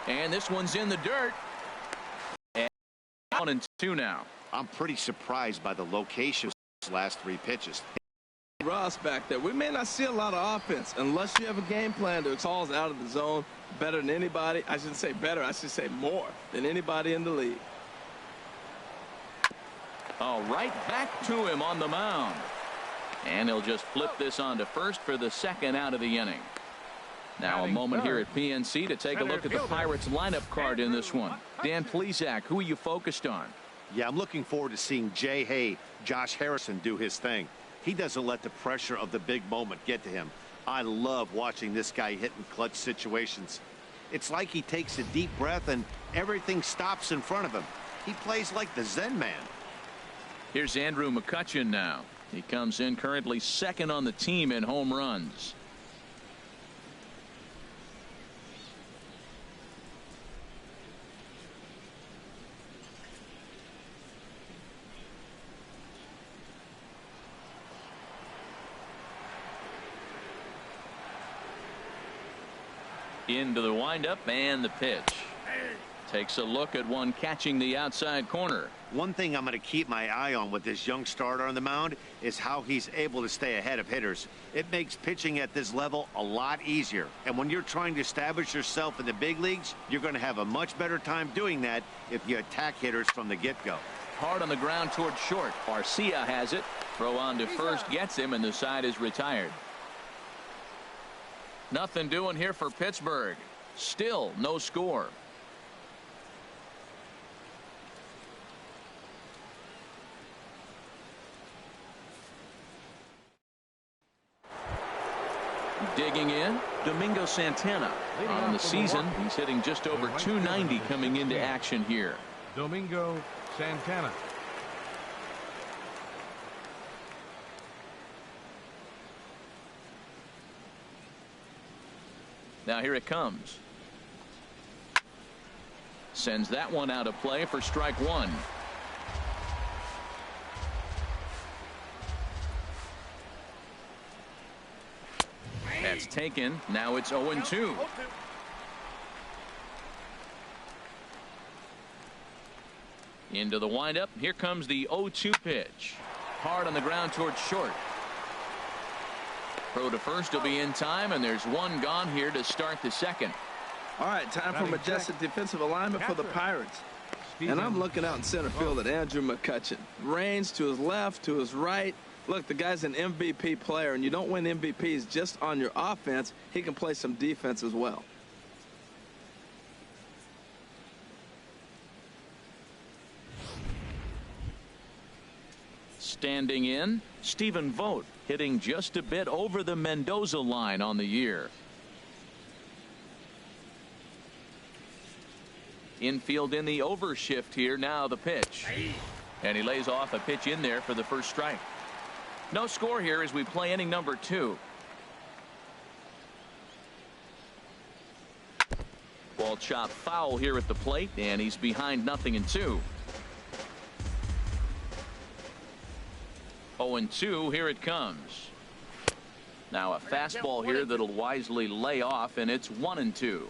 And this one's in the dirt. And 1-2 now. I'm pretty surprised by the location of these last 3 pitches. Ross back there. We may not see a lot of offense unless you have a game plan to calls out of the zone better than anybody. I shouldn't say better. I should say more than anybody in the league. Oh, right back to him on the mound. And he'll just flip this on to first for the second out of the inning. Now a moment here at PNC to take a look at the Pirates lineup card in this one. Dan Plesac, who are you focused on? Yeah, I'm looking forward to seeing Jay Hay, Josh Harrison do his thing. He doesn't let the pressure of the big moment get to him. I love watching this guy hit in clutch situations. It's like he takes a deep breath and everything stops in front of him. He plays like the Zen man. Here's Andrew McCutchen now. He comes in currently second on the team in home runs. Into the windup and the pitch. Takes a look at one catching the outside corner. One thing I'm going to keep my eye on with this young starter on the mound is how he's able to stay ahead of hitters. It makes pitching at this level a lot easier. And when you're trying to establish yourself in the big leagues, you're going to have a much better time doing that if you attack hitters from the get-go. Hard on the ground towards short. Garcia has it. Throw on to first gets him, and the side is retired. Nothing doing here for Pittsburgh. Still no score. Digging in, Domingo Santana. On the season, he's hitting just over .290 coming into action here. Domingo Santana. Now here it comes. Sends that one out of play for strike one. That's taken. Now it's 0-2. Into the windup. Here comes the 0-2 pitch. Hard on the ground towards short. Throw to first will be in time, and there's one gone here to start the second. All right, time for majestic defensive alignment for the Pirates. And I'm looking out in center field at Andrew McCutchen. Range to his left, to his right. Look, the guy's an MVP player, and you don't win MVPs just on your offense. He can play some defense as well. Standing in, Stephen Vogt, hitting just a bit over the Mendoza line on the year. Infield in the overshift here. Now the pitch. And he lays off a pitch in there for the first strike. No score here as we play inning number 2. Ball chopped foul here at the plate, and he's behind 0-2. 0-2, here it comes. Now a fastball here that'll wisely lay off, and it's 1-2.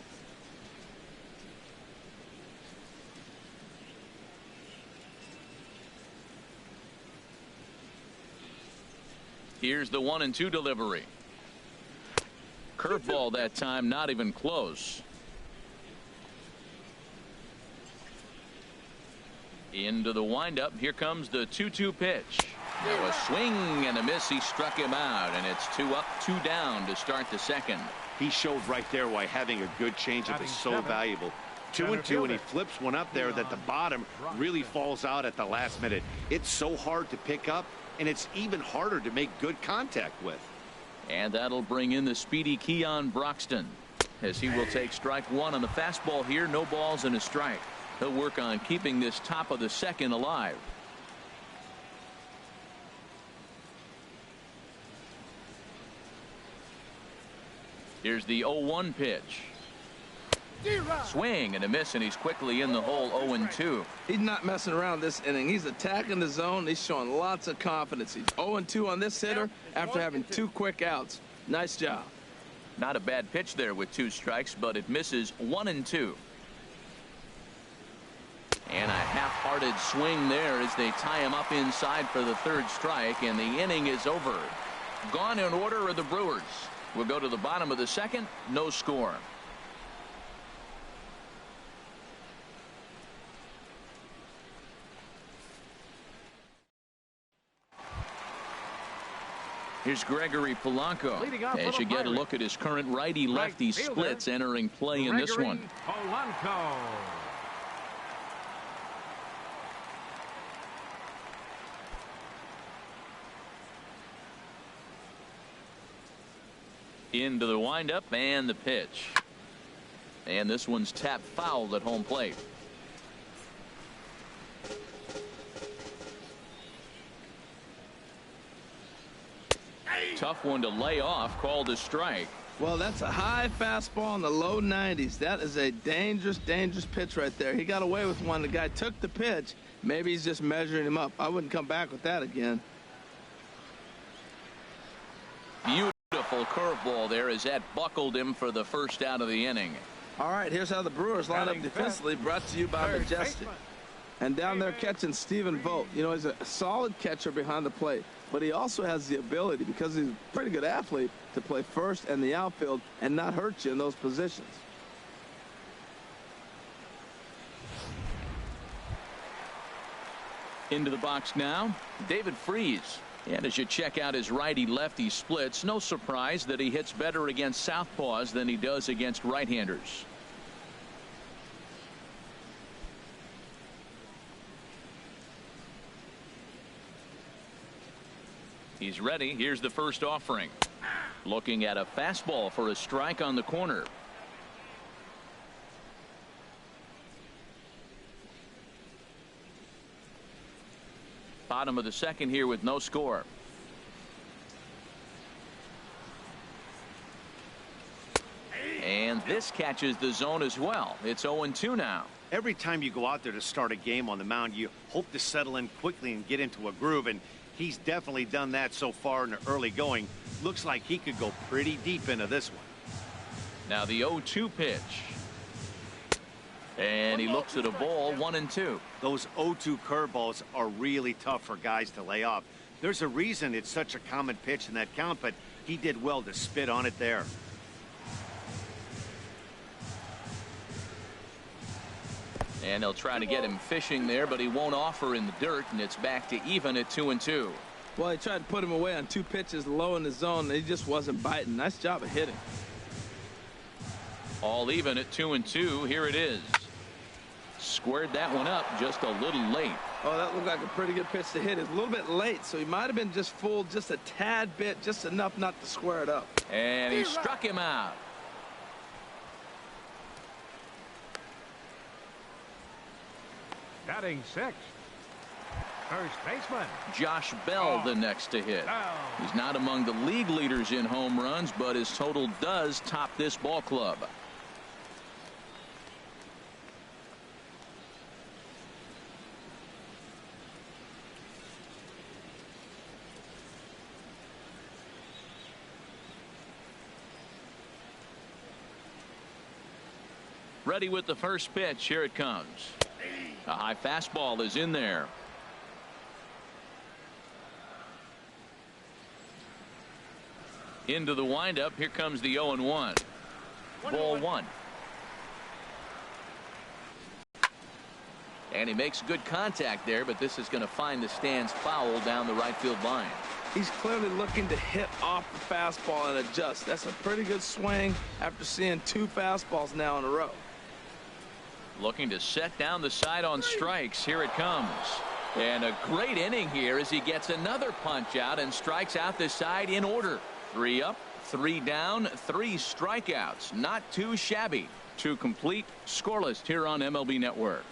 Here's the 1-2 delivery. Curveball that time, not even close. Into the windup. Here comes the 2-2 pitch. Now a swing and a miss. He struck him out, and it's 2 up, 2 down to start the second. He showed right there why having a good changeup is so valuable. 2-2, and he flips one up there that the bottom really falls out at the last minute. It's so hard to pick up, and it's even harder to make good contact with. And that'll bring in the speedy Keon Broxton, as he will take strike one on the fastball here. No balls and a strike. He'll work on keeping this top of the second alive. Here's the 0-1 pitch. Swing and a miss, and he's quickly in the hole. 0-2. He's not messing around this inning. He's attacking the zone. He's showing lots of confidence. He's 0-2 on this hitter after having 2 quick outs. Nice job. Not a bad pitch there with 2 strikes, but it misses. 1-2. And a half-hearted swing there as they tie him up inside for the third strike, and the inning is over. Gone in order are the Brewers. We'll go to the bottom of the second. No score. Here's Gregory Polanco as you get a look at his current righty-lefty splits entering play in this one. Polanco. Into the windup and the pitch. And this one's tapped foul at home plate. Tough one to lay off, called a strike. Well, that's a high fastball in the low 90s. That is a dangerous, dangerous pitch right there. He got away with one. The guy took the pitch. Maybe he's just measuring him up. I wouldn't come back with that again. Beautiful curveball there as that buckled him for the first out of the inning. All right, here's how the Brewers line up defensively, brought to you by Majestic. And down there catching Stephen Vogt. You know, he's a solid catcher behind the plate, but he also has the ability, because he's a pretty good athlete, to play first and the outfield and not hurt you in those positions. Into the box now, David Freese. And as you check out his righty-lefty splits, no surprise that he hits better against southpaws than he does against right-handers. He's ready. Here's the first offering. Looking at a fastball for a strike on the corner. Bottom of the second here with no score. And this catches the zone as well. It's 0-2 now. Every time you go out there to start a game on the mound, you hope to settle in quickly and get into a groove, and he's definitely done that so far in the early going. Looks like he could go pretty deep into this one. Now the 0-2 pitch. And he looks at a ball, 1-2. Those 0-2 curveballs are really tough for guys to lay off. There's a reason it's such a common pitch in that count, but he did well to spit on it there. And they'll try to get him fishing there, but he won't offer in the dirt, and it's back to even at 2-2. Well, he tried to put him away on two pitches low in the zone, and he just wasn't biting. Nice job of hitting. All even at 2-2. Here it is. Squared that one up just a little late. Oh, that looked like a pretty good pitch to hit. It's a little bit late, so he might have been just fooled just a tad bit, just enough not to square it up. And he struck him out. Batting sixth, first baseman Josh Bell, the next to hit. He's not among the league leaders in home runs, but his total does top this ball club. Ready with the first pitch. Here it comes. A high fastball is in there. Into the windup. Here comes the 0-1. Ball one. And he makes good contact there, but this is going to find the stands foul down the right field line. He's clearly looking to hit off the fastball and adjust. That's a pretty good swing after seeing two fastballs now in a row. Looking to set down the side on strikes. Here it comes. And a great inning here as he gets another punch out and strikes out the side in order. 3 up, 3 down, 3 strikeouts. Not too shabby to complete scoreless here on MLB Network.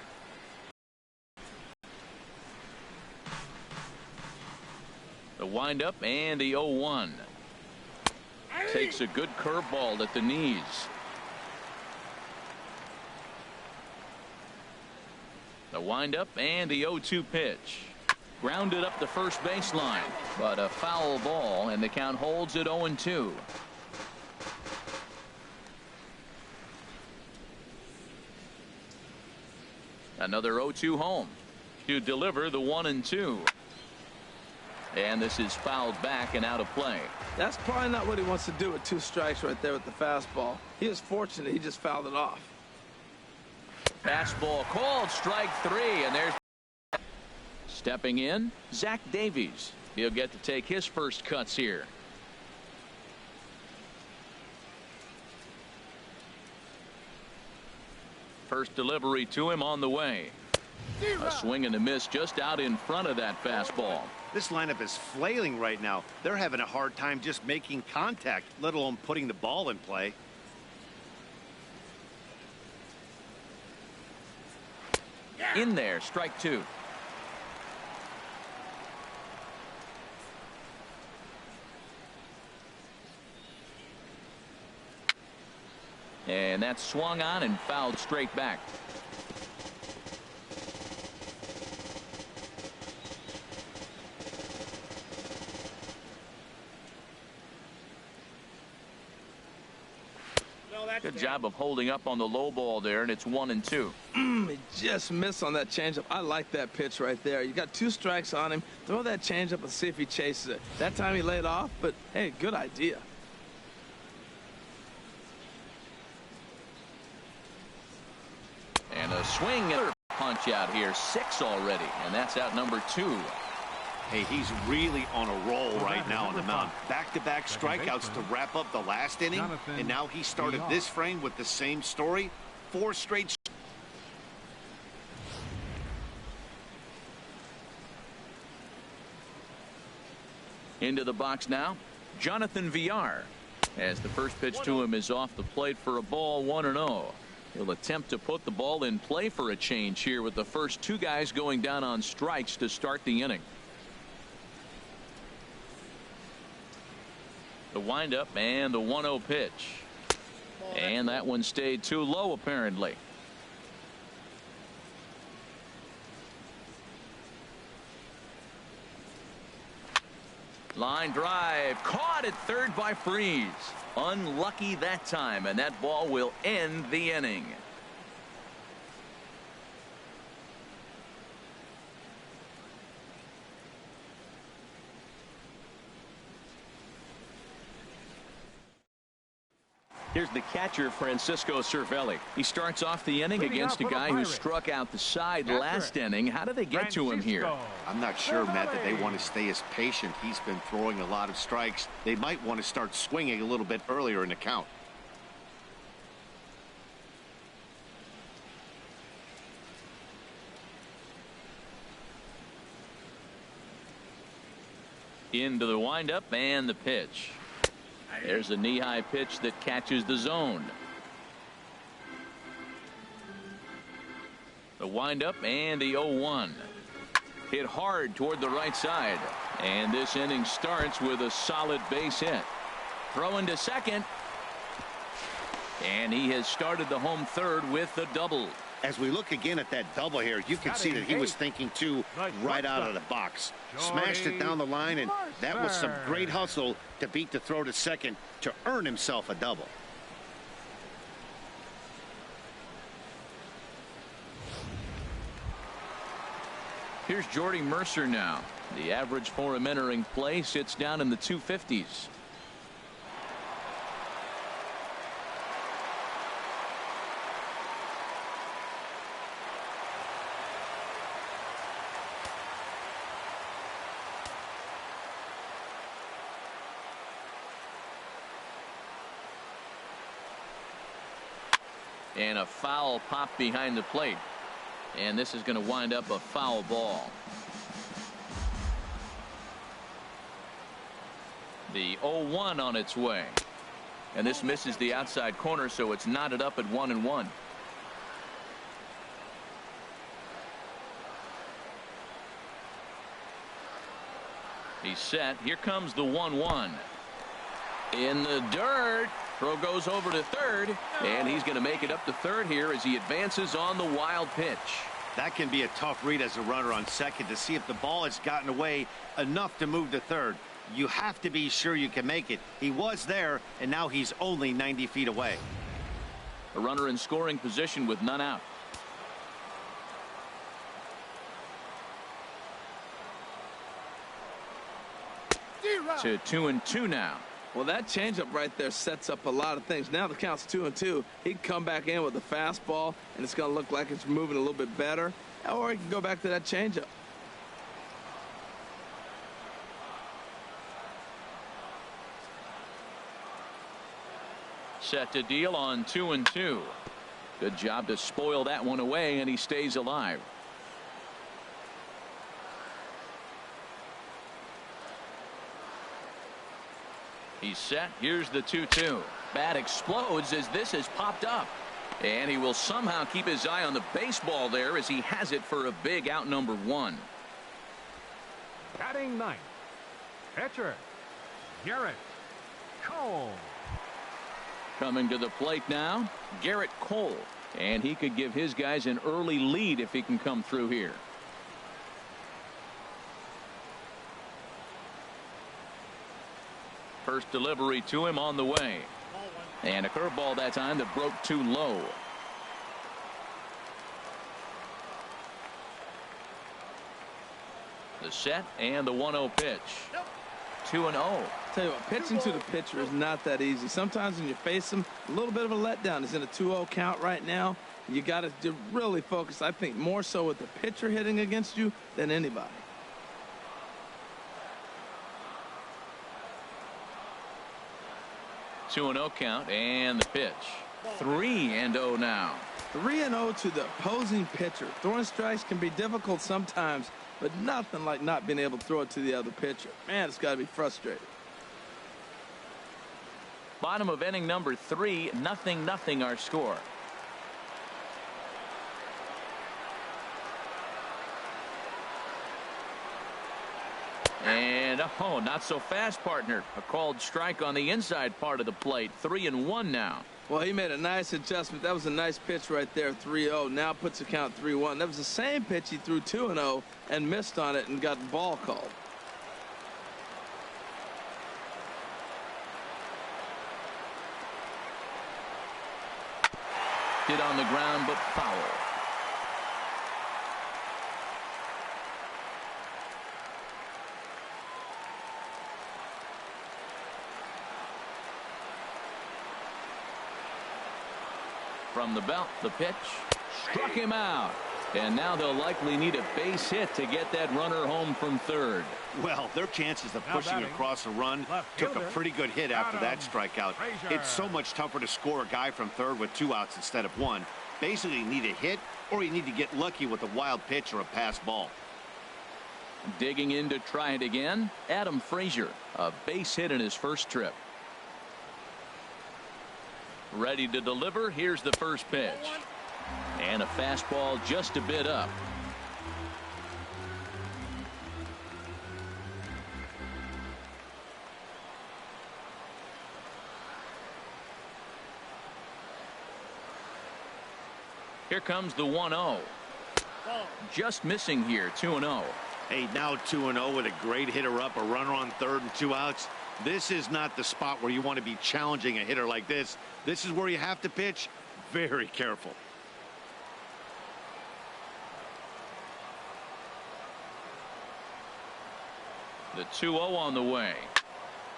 The windup and the 0-1. Takes a good curveball at the knees. The windup and the 0-2 pitch. Grounded up the first baseline, but a foul ball, and the count holds at 0-2. Another 0-2 home to deliver the 1-2. And this is fouled back and out of play. That's probably not what he wants to do with 2 strikes right there with the fastball. He was fortunate he just fouled it off. Fastball called, strike 3, and there's stepping in, Zach Davies. He'll get to take his first cuts here. First delivery to him on the way. A swing and a miss just out in front of that fastball. This lineup is flailing right now. They're having a hard time just making contact, let alone putting the ball in play. In there, strike 2. And that's swung on and fouled straight back. Good job of holding up on the low ball there, and it's 1-2. He just missed on that changeup. I like that pitch right there. You got 2 strikes on him. Throw that changeup and see if he chases it. That time he laid off, but hey, good idea. And a swing and a punch out here. 6 already, and that's out number 2. Hey, he's really on a roll right now on the mound. Back-to-back strikeouts to wrap up the last inning, and now he started this frame with the same story. 4 straight. Into the box now, Jonathan Villar, as the first pitch to him is off the plate for a ball, 1-0. He'll attempt to put the ball in play for a change here with the first 2 guys going down on strikes to start the inning. The windup and the 1-0 pitch. And that one stayed too low apparently. Line drive caught at third by Freese. Unlucky that time, and that ball will end the inning. Here's the catcher, Francisco Cervelli. He starts off the inning against a guy who struck out the side last inning. How do they get to him here? I'm not sure, Matt, that they want to stay as patient. He's been throwing a lot of strikes. They might want to start swinging a little bit earlier in the count. Into the windup and the pitch. There's a knee-high pitch that catches the zone. The windup and the 0-1. Hit hard toward the right side. And this inning starts with a solid base hit. Throw into second. And he has started the home third with the double. As we look again at that double here, you can see that he was thinking too right out of the box. Smashed it down the line, and that was some great hustle to beat the throw to second to earn himself a double. Here's Jordy Mercer now. The average for him entering play sits down in the 250s. And a foul pop behind the plate. And this is going to wind up a foul ball. The 0-1 on its way. And this misses the outside corner, so it's knotted up at 1-1. He's set. Here comes the 1-1. In the dirt. Throw goes over to third, and he's going to make it up to third here as he advances on the wild pitch. That can be a tough read as a runner on second to see if the ball has gotten away enough to move to third. You have to be sure you can make it. He was there, and now he's only 90 feet away. A runner in scoring position with none out. to 2-2 now. Well, that changeup right there sets up a lot of things. Now the count's 2-2. He can come back in with a fastball, and it's going to look like it's moving a little bit better. Or he can go back to that changeup. Set to deal on 2-2. Good job to spoil that one away, and he stays alive. He's set. Here's the 2-2. Bat explodes as this has popped up. And he will somehow keep his eye on the baseball there as he has it for a big out number 1. Batting ninth, pitcher, Garrett Cole. Coming to the plate now, Garrett Cole. And he could give his guys an early lead if he can come through here. First delivery to him on the way. And a curveball that time that broke too low. The set and the 1-0 pitch. 2-0. Tell you what, pitching to the pitcher is not that easy. Sometimes when you face him, a little bit of a letdown. He's in a 2-0 count right now. You got to really focus, I think, more so with the pitcher hitting against you than anybody. Two 2-0 count and the pitch. 3-0 now. 3-0 to the opposing pitcher. Throwing strikes can be difficult sometimes, but nothing like not being able to throw it to the other pitcher. Man, it's got to be frustrating. Bottom of inning number 3, 0-0 our score. And oh, not so fast, partner. A called strike on the inside part of the plate. 3-1 now. Well, he made a nice adjustment. That was a nice pitch right there. 3-0 now puts the count 3-1. That was the same pitch he threw 2-0 and missed on it and got the ball called. Hit on the ground, but foul. From the belt, the pitch struck him out. And now they'll likely need a base hit to get that runner home from third. Well, their chances of pushing across a run took a pretty good hit after that strikeout. It's so much tougher to score a guy from third with 2 outs instead of 1. Basically, you need a hit or you need to get lucky with a wild pitch or a pass ball. Digging in to try it again, Adam Frazier, a base hit in his first trip. Ready to deliver. Here's the first pitch. And a fastball just a bit up. Here comes the 1-0. Just missing here. 2-0. Hey, now 2-0 with a great hitter up, a runner on third and 2 outs. This is not the spot where you want to be challenging a hitter like this. This is where you have to pitch very careful. The 2-0 on the way.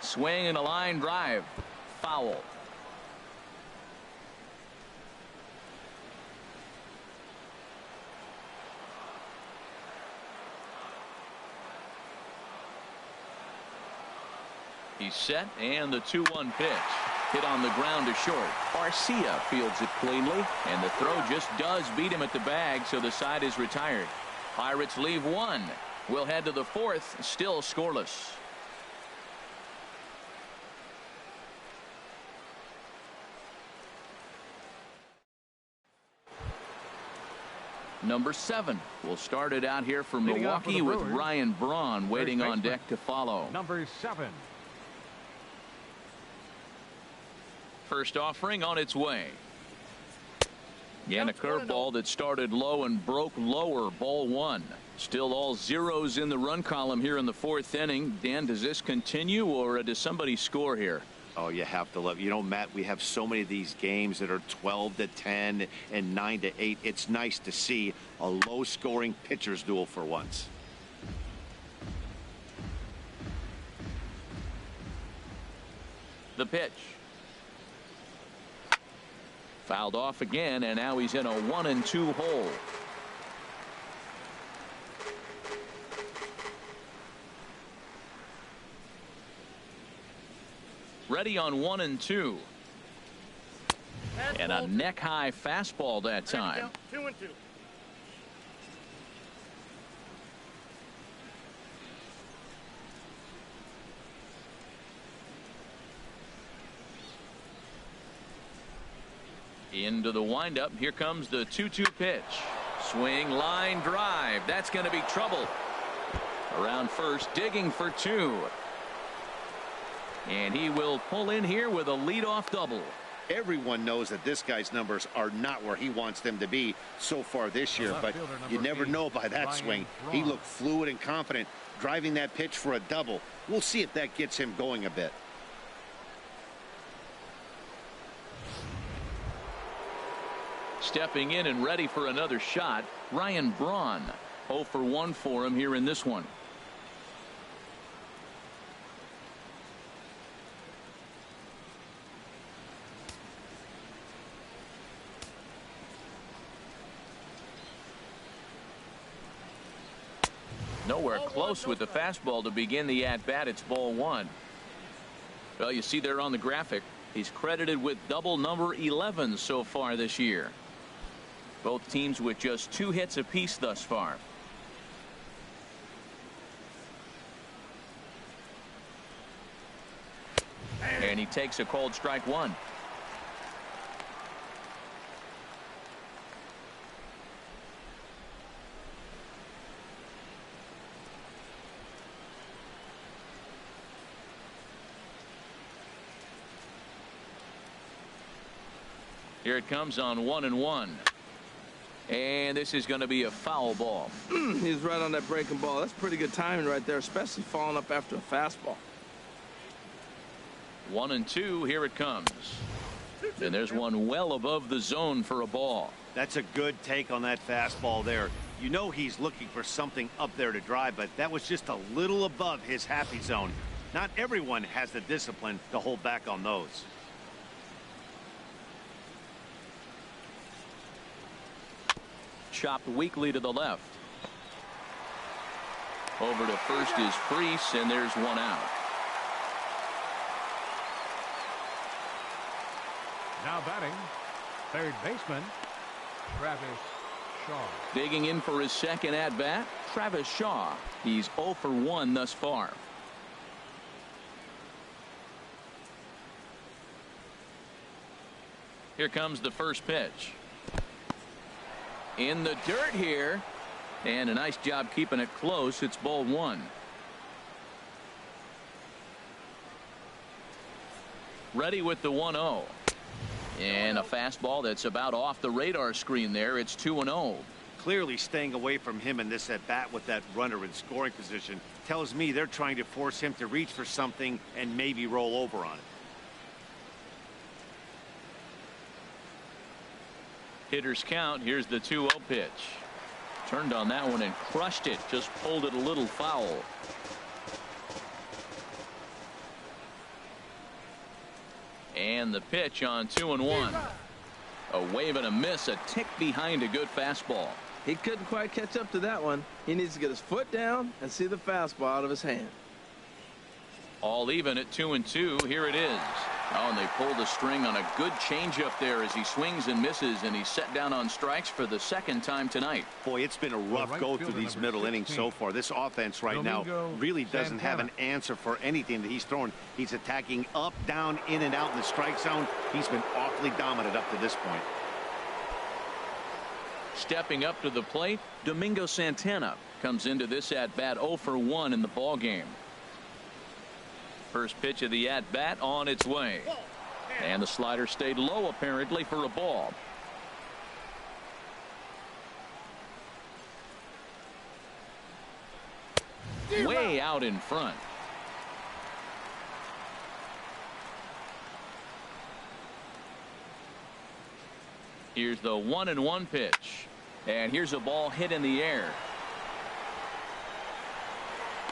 Swing and a line drive. Foul. He's set, and the 2-1 pitch. Hit on the ground to short. Garcia fields it cleanly, and the throw just does beat him at the bag, so the side is retired. Pirates leave 1. We'll head to the 4th, still scoreless. Number 7 will start it out here for Milwaukee with Ryan Braun waiting on deck to follow. Number 7. First offering on its way. And a curveball that started low and broke lower. Ball 1. Still all zeros in the run column here in the 4th inning. Dan, does this continue or does somebody score here? Oh, you have to love. You know, Matt, we have so many of these games that are 12-10 and 9-8. It's nice to see a low-scoring pitcher's duel for once. The pitch. Fouled off again, and now he's in a 1-2 hole. Ready on 1-2. And a neck-high fastball that time. 2-2. Into the windup. Here comes the 2-2 pitch. Swing, line drive. That's going to be trouble. Around first, digging for 2. And he will pull in here with a leadoff double. Everyone knows that this guy's numbers are not where he wants them to be so far this year, but you never know by that swing. He looked fluid and confident driving that pitch for a double. We'll see if that gets him going a bit. Stepping in and ready for another shot, Ryan Braun. 0 for 1 for him here in this one. Nowhere close with the fastball to begin the at-bat. It's ball 1. Well, you see there on the graphic, he's credited with double number 11 so far this year. Both teams with just 2 hits apiece thus far. And he takes a called strike 1. Here it comes on 1-1. And this is going to be a foul ball. He's right on that breaking ball. That's pretty good timing right there, especially following up after a fastball. 1-2. Here it comes. And there's one well above the zone for a ball. That's a good take on that fastball there. You know he's looking for something up there to drive, but that was just a little above his happy zone. Not everyone has the discipline to hold back on those. Chopped weakly to the left. Over to first is Priest, and there's one out. Now batting, third baseman, Travis Shaw. Digging in for his second at-bat, Travis Shaw. He's 0 for 1 thus far. Here comes the first pitch. In the dirt here, and a nice job keeping it close. It's ball 1. Ready with the 1-0. And a fastball that's about off the radar screen there. It's 2-0. Clearly staying away from him in this at-bat with that runner in scoring position tells me they're trying to force him to reach for something and maybe roll over on it. Hitters count. Here's the 2-0 pitch. Turned on that one and crushed it. Just pulled it a little foul. And the pitch on 2-1. A wave and a miss. A tick behind a good fastball. He couldn't quite catch up to that one. He needs to get his foot down and see the fastball out of his hand. All even at 2-2. Here it is. Oh, and they pulled the string on a good changeup there as he swings and misses, and he's set down on strikes for the second time tonight. Boy, it's been a rough go through these middle innings so far. This offense right now really doesn't have an answer for anything that he's throwing. He's attacking up, down, in and out in the strike zone. He's been awfully dominant up to this point. Stepping up to the plate, Domingo Santana comes into this at-bat 0 for 1 in the ballgame. First pitch of the at-bat on its way. And the slider stayed low apparently for a ball. Way out in front. Here's the 1-1 pitch. And here's a ball hit in the air.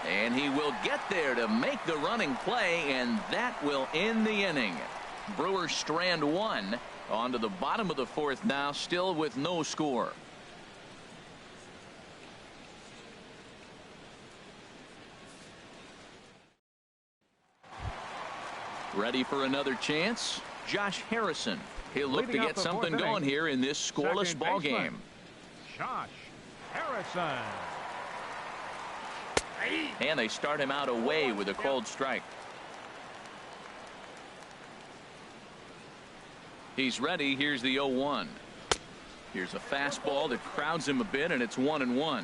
And he will get there to make the running play, and that will end the inning. Brewers strand one. On to the bottom of the fourth now, still with no score. Ready for another chance? Josh Harrison. He'll look to get something going here in this scoreless ball game. Josh Harrison. And they start him out away with a called strike. He's ready. Here's the 0-1. Here's a fastball that crowds him a bit, and it's 1-1.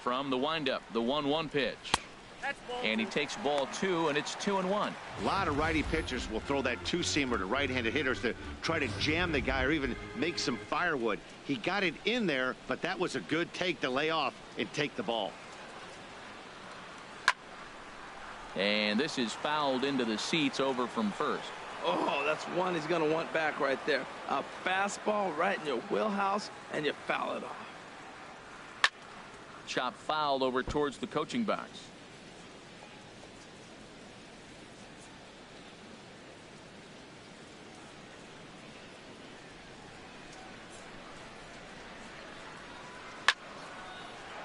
From the windup, the 1-1 pitch. And he takes ball 2, and it's 2-1. A lot of righty pitchers will throw that two-seamer to right-handed hitters to try to jam the guy or even make some firewood. He got it in there, but that was a good take to lay off and take the ball. And this is fouled into the seats over from first. Oh, that's one he's going to want back right there. A fastball right in your wheelhouse, and you foul it off. Chop fouled over towards the coaching box.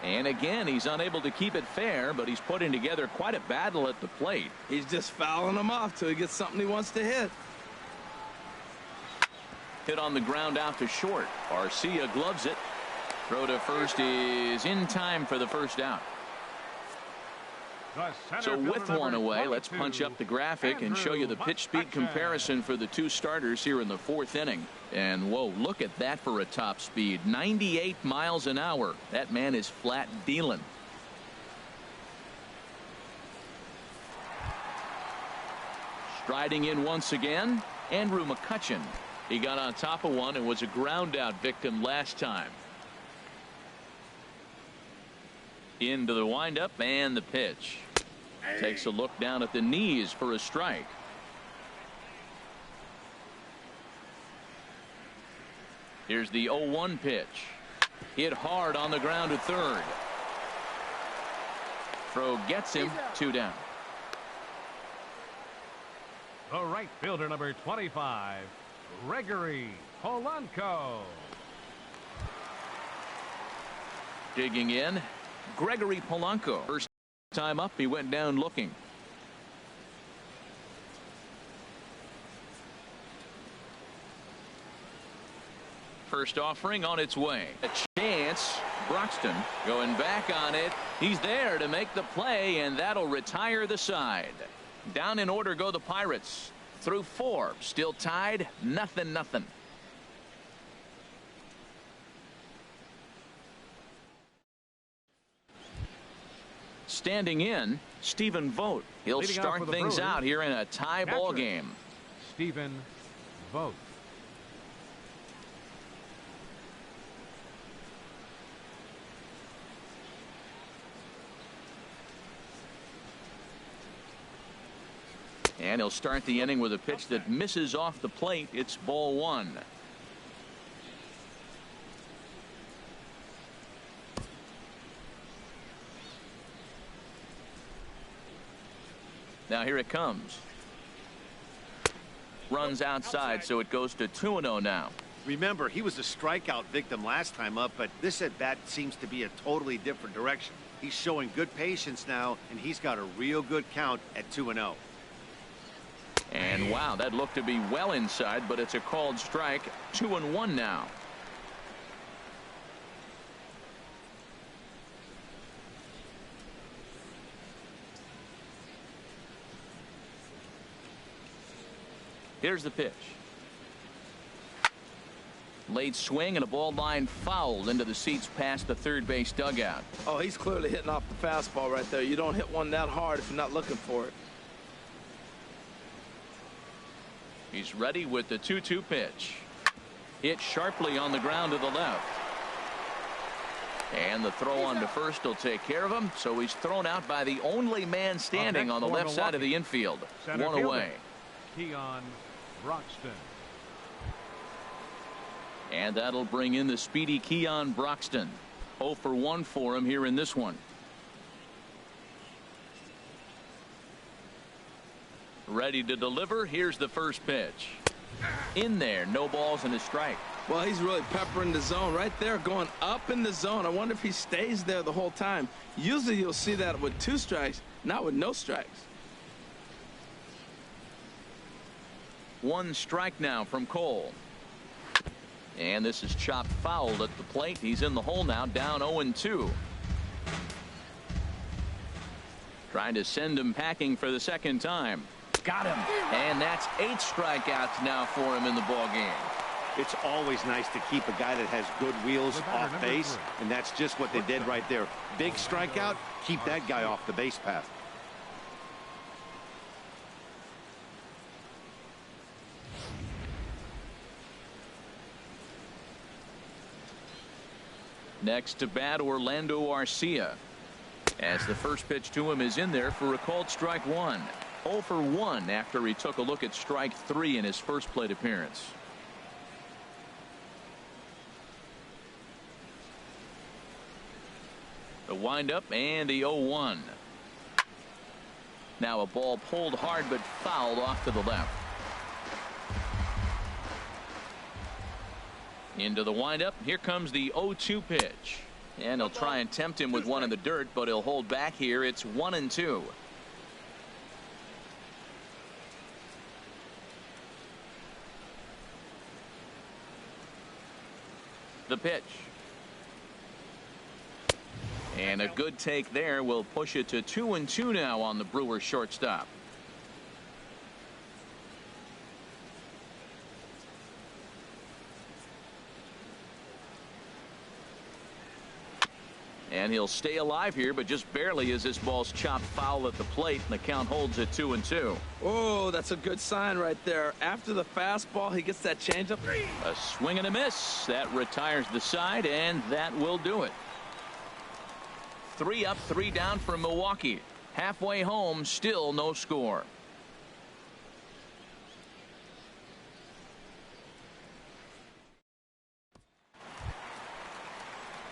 And again, he's unable to keep it fair, but he's putting together quite a battle at the plate. He's just fouling him off till he gets something he wants to hit. Hit on the ground out to short. Arcia gloves it. Throw to first is in time for the first out. So with one away, let's punch up the graphic and show you the pitch speed comparison for the two starters here in the fourth inning. And whoa, look at that for a top speed. 98 miles an hour. That man is flat dealing. Striding in once again, Andrew McCutchen. He got on top of one and was a ground out victim last time. Into the windup and the pitch. Takes a look down at the knees for a strike. Here's the 0-1 pitch. Hit hard on the ground to third. Throw gets him 2 down. The right fielder, number 25, Gregory Polanco. Digging in, Gregory Polanco. First time up, he went down looking. First offering on its way. A chance. Broxton going back on it. He's there to make the play, and that'll retire the side. Down in order go the Pirates. Through 4. Still tied. 0-0. Standing in, Stephen Vogt. He'll start things out here in a tie ball game. Stephen Vogt. And he'll start the inning with a pitch that misses off the plate. It's ball 1. Now here it comes. Runs outside, so it goes to 2-0 now. Remember, he was a strikeout victim last time up, but this at bat seems to be a totally different direction. He's showing good patience now, and he's got a real good count at 2-0. And wow, that looked to be well inside, but it's a called strike. 2-1 now. Here's the pitch. Late swing and a ball line fouled into the seats past the third base dugout. Oh, he's clearly hitting off the fastball right there. You don't hit one that hard if you're not looking for it. He's ready with the 2-2 pitch. Hit sharply on the ground to the left. And the throw on to first will take care of him. So he's thrown out by the only man standing on the left side of the infield. One away. Keon Broxton. And that'll bring in the speedy Keon Broxton. 0 for 1 for him here in this one. Ready to deliver. Here's the first pitch. In there, no balls and a strike. Well, he's really peppering the zone right there, going up in the zone. I wonder if he stays there the whole time. Usually you'll see that with 2 strikes, not with no strikes. 1 strike now from Cole. And this is chopped foul at the plate. He's in the hole now, down 0-2. Trying to send him packing for the second time. Got him. And that's 8 strikeouts now for him in the ball game. It's always nice to keep a guy that has good wheels off base, and that's just what they did right there. Big strikeout, keep that guy off the base path. Next to bat, Orlando Arcia. As the first pitch to him is in there for a called strike 1. 0 for 1 after he took a look at strike 3 in his first plate appearance. The windup and the 0-1. Now a ball pulled hard but fouled off to the left. Into the windup. Here comes the 0-2 pitch. And he'll try and tempt him with one in the dirt, but he'll hold back here. It's 1-2. The pitch. And a good take there will push it to 2-2 now on the Brewers shortstop. And he'll stay alive here, but just barely as this ball's chopped foul at the plate, and the count holds at 2-2. Oh, that's a good sign right there. After the fastball, he gets that changeup. A swing and a miss. That retires the side, and that will do it. 3 up, 3 down for Milwaukee. Halfway home, still no score.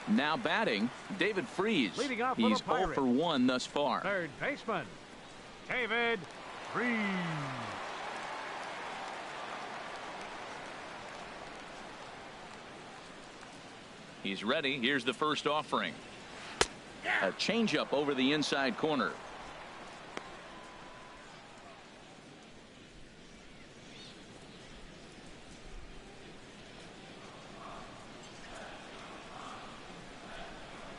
Now batting, David Freese. Leading off He's for the 0 for 1 thus far. Third baseman, David Freese. He's ready. Here's the first offering. A changeup over the inside corner.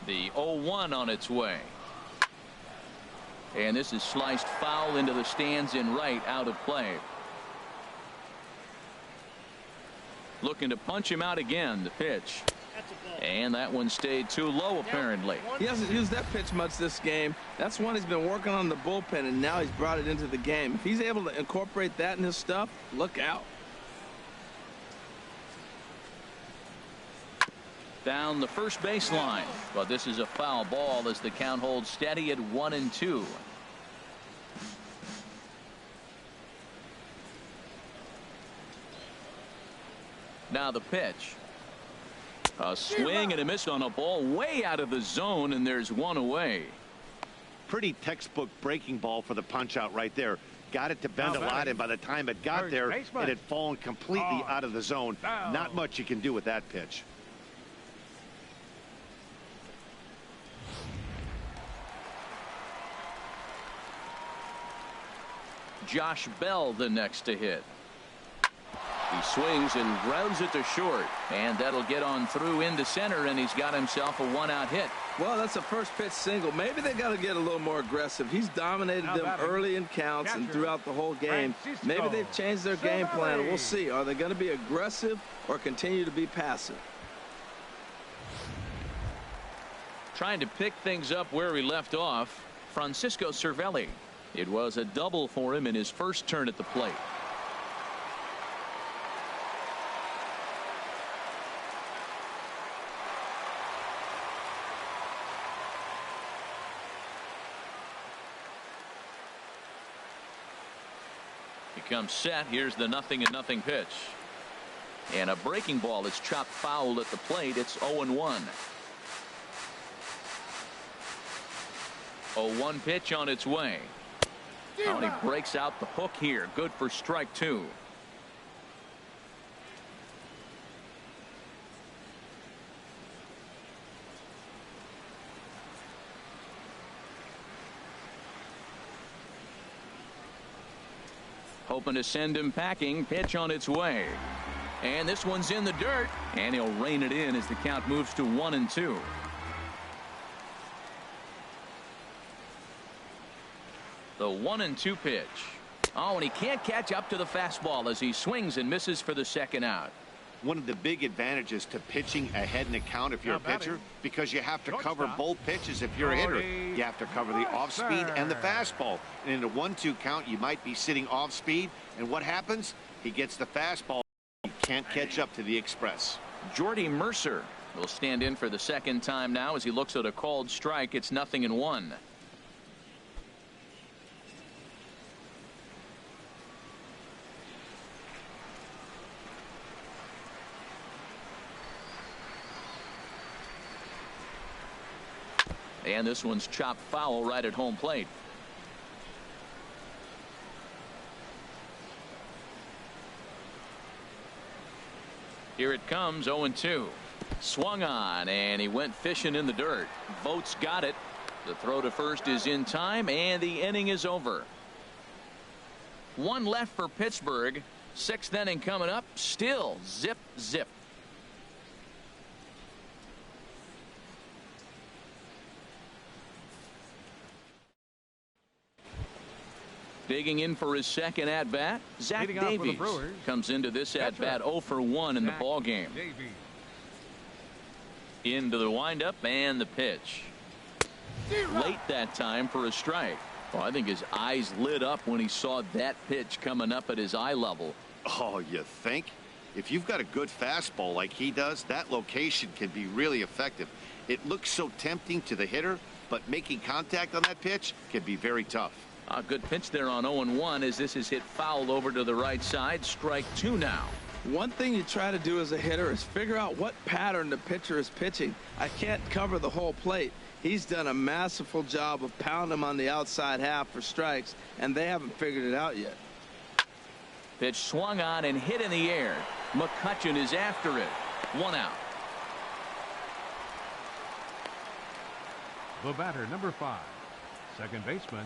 The 0-1 on its way. And this is sliced foul into the stands in right, out of play. Looking to punch him out again. The pitch. And that one stayed too low, apparently. He hasn't used that pitch much this game. That's one he's been working on the bullpen, and now he's brought it into the game. If he's able to incorporate that in his stuff, look out. Down the first baseline, but this is a foul ball as the count holds steady at 1-2. Now the pitch. A swing and a miss on a ball way out of the zone, and there's one away. Pretty textbook breaking ball for the punch out right there. Got it to bend a lot, and by the time it got there, it had fallen completely out of the zone. Not much you can do with that pitch. Josh Bell the next to hit. He swings and grounds it to short, and that'll get on through into center, and he's got himself a 1-out hit. Well, that's a first pitch single. Maybe they got to get a little more aggressive. He's dominated them early in counts and throughout the whole game. Maybe they've changed their game plan. We'll see. Are they going to be aggressive or continue to be passive? Trying to pick things up where he left off, Francisco Cervelli. It was a double for him in his first turn at the plate. He comes set. Here's the 0-0 pitch. And a breaking ball is chopped foul at the plate. It's 0-1. 0-1 pitch on its way. Oh, and he breaks out the hook here. Good for strike 2. Hoping to send him packing. Pitch on its way. And this one's in the dirt. And he'll rein it in as the count moves to 1-2. The 1-2 pitch. Oh, and he can't catch up to the fastball as he swings and misses for the second out. One of the big advantages to pitching ahead in the count if you're a pitcher, because you have to cover both pitches if you're a hitter. You have to cover the off speed and the fastball. And in a 1-2 count, you might be sitting off speed. And what happens? He gets the fastball. He can't catch up to the express. Jordy Mercer will stand in for the second time now as he looks at a called strike. It's 0-1. And this one's chopped foul right at home plate. Here it comes. 0-2. Swung on and he went fishing in the dirt. Vogt's got it. The throw to first is in time and the inning is over. One left for Pittsburgh. 6th inning coming up. Still zip zip. Digging in for his second at bat, Zach Davies comes into this at bat 0 for 1 in the ball game. Into the windup and the pitch. Late that time for a strike. Well, I think his eyes lit up when he saw that pitch coming up at his eye level. Oh, you think? If you've got a good fastball like he does, that location can be really effective. It looks so tempting to the hitter, but making contact on that pitch can be very tough. A good pitch there on 0-1 as this is hit foul over to the right side. Strike 2 now. One thing you try to do as a hitter is figure out what pattern the pitcher is pitching. I can't cover the whole plate. He's done a masterful job of pounding him on the outside half for strikes, and they haven't figured it out yet. Pitch swung on and hit in the air. McCutchen is after it. 1 out. The batter, number 5, second baseman,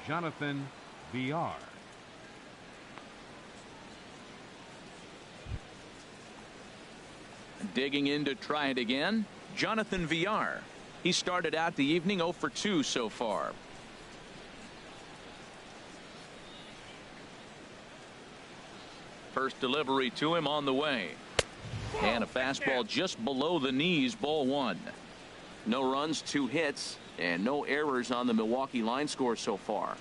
Jonathan Villar. Digging in to try it again, Jonathan Villar. He started out the evening 0 for 2 so far. First delivery to him on the way. And a fastball just below the knees, ball 1. No runs, 2 hits, and no errors on the Milwaukee line score so far.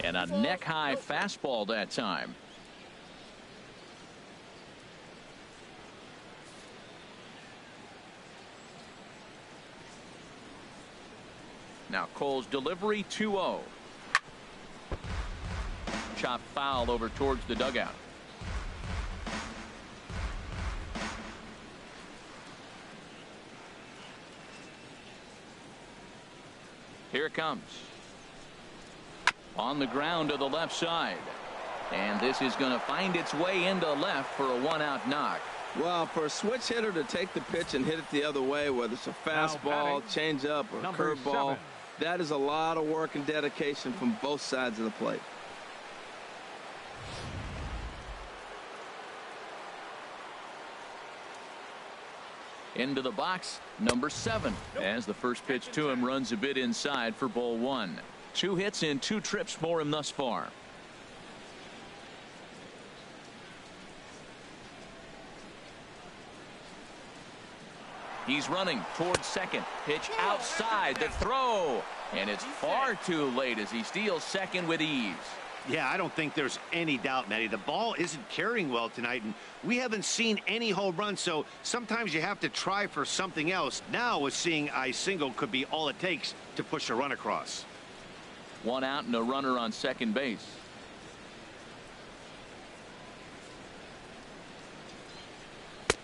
And a neck-high fastball that time. Now Cole's delivery 2-0. Chopped foul over towards the dugout. Here it comes. On the ground to the left side. And this is going to find its way into left for a 1-out knock. Well, for a switch hitter to take the pitch and hit it the other way, whether it's a fastball, changeup, or curveball, that is a lot of work and dedication from both sides of the plate. Into the box, number 7, as the first pitch to him runs a bit inside for ball 1. 2 hits and 2 trips for him thus far. He's running towards second. Pitch outside. The throw. And it's far too late as he steals second with ease. Yeah, I don't think there's any doubt, Matty. The ball isn't carrying well tonight, and we haven't seen any home runs, so sometimes you have to try for something else. Now, with seeing a single could be all it takes to push a run across. 1 out and a runner on second base.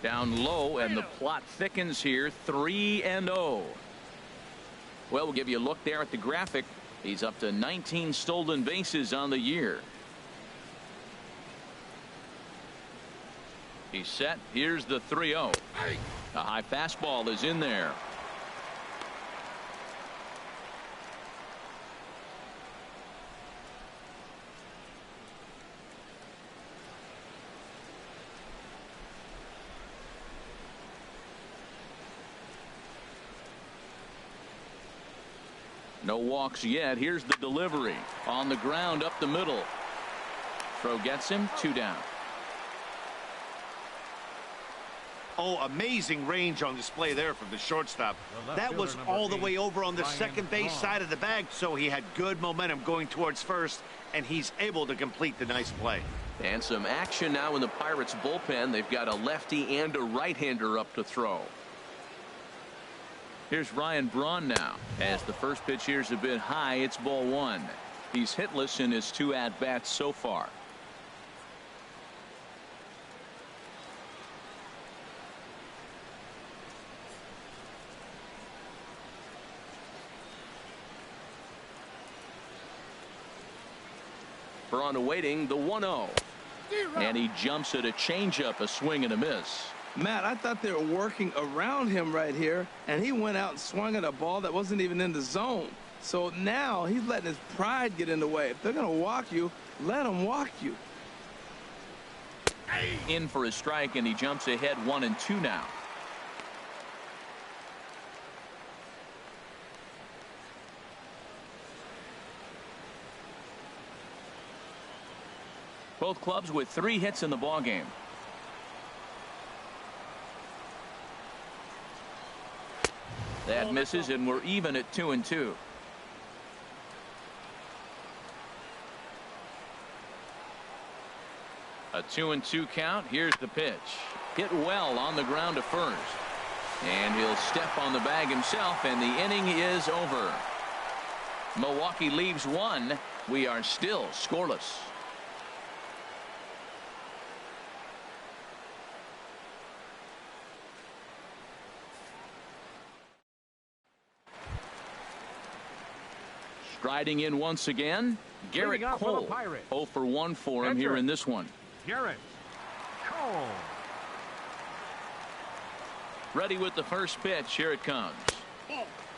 Down low, and the plot thickens here. 3-0. Well, we'll give you a look there at the graphic. He's up to 19 stolen bases on the year. He's set. Here's the 3-0. A high fastball is in there. No walks yet. Here's the delivery on the ground up the middle. Throw gets him. 2 down. Oh, amazing range on display there from the shortstop. That was all the way over on the second base side of the bag, so he had good momentum going towards first, and he's able to complete the nice play. And some action now in the Pirates bullpen. They've got a lefty and a right-hander up to throw. Here's Ryan Braun now. As the first pitch here's a bit high, it's ball 1. He's hitless in his 2 at-bats so far. Braun awaiting the 1-0. And he jumps at a changeup, a swing and a miss. Matt, I thought they were working around him right here, and he went out and swung at a ball that wasn't even in the zone. So now he's letting his pride get in the way. If they're going to walk you, let them walk you. In for a strike, and he jumps ahead 1-2 now. Both clubs with 3 hits in the ballgame. That misses, and we're even at 2-2. A 2-2 count. Here's the pitch. Hit well on the ground to first. And he'll step on the bag himself, and the inning is over. Milwaukee leaves 1. We are still scoreless. Striding in once again, Garrett Cole. 0 for 1 for him here in this one. Garrett Cole. Ready with the first pitch. Here it comes.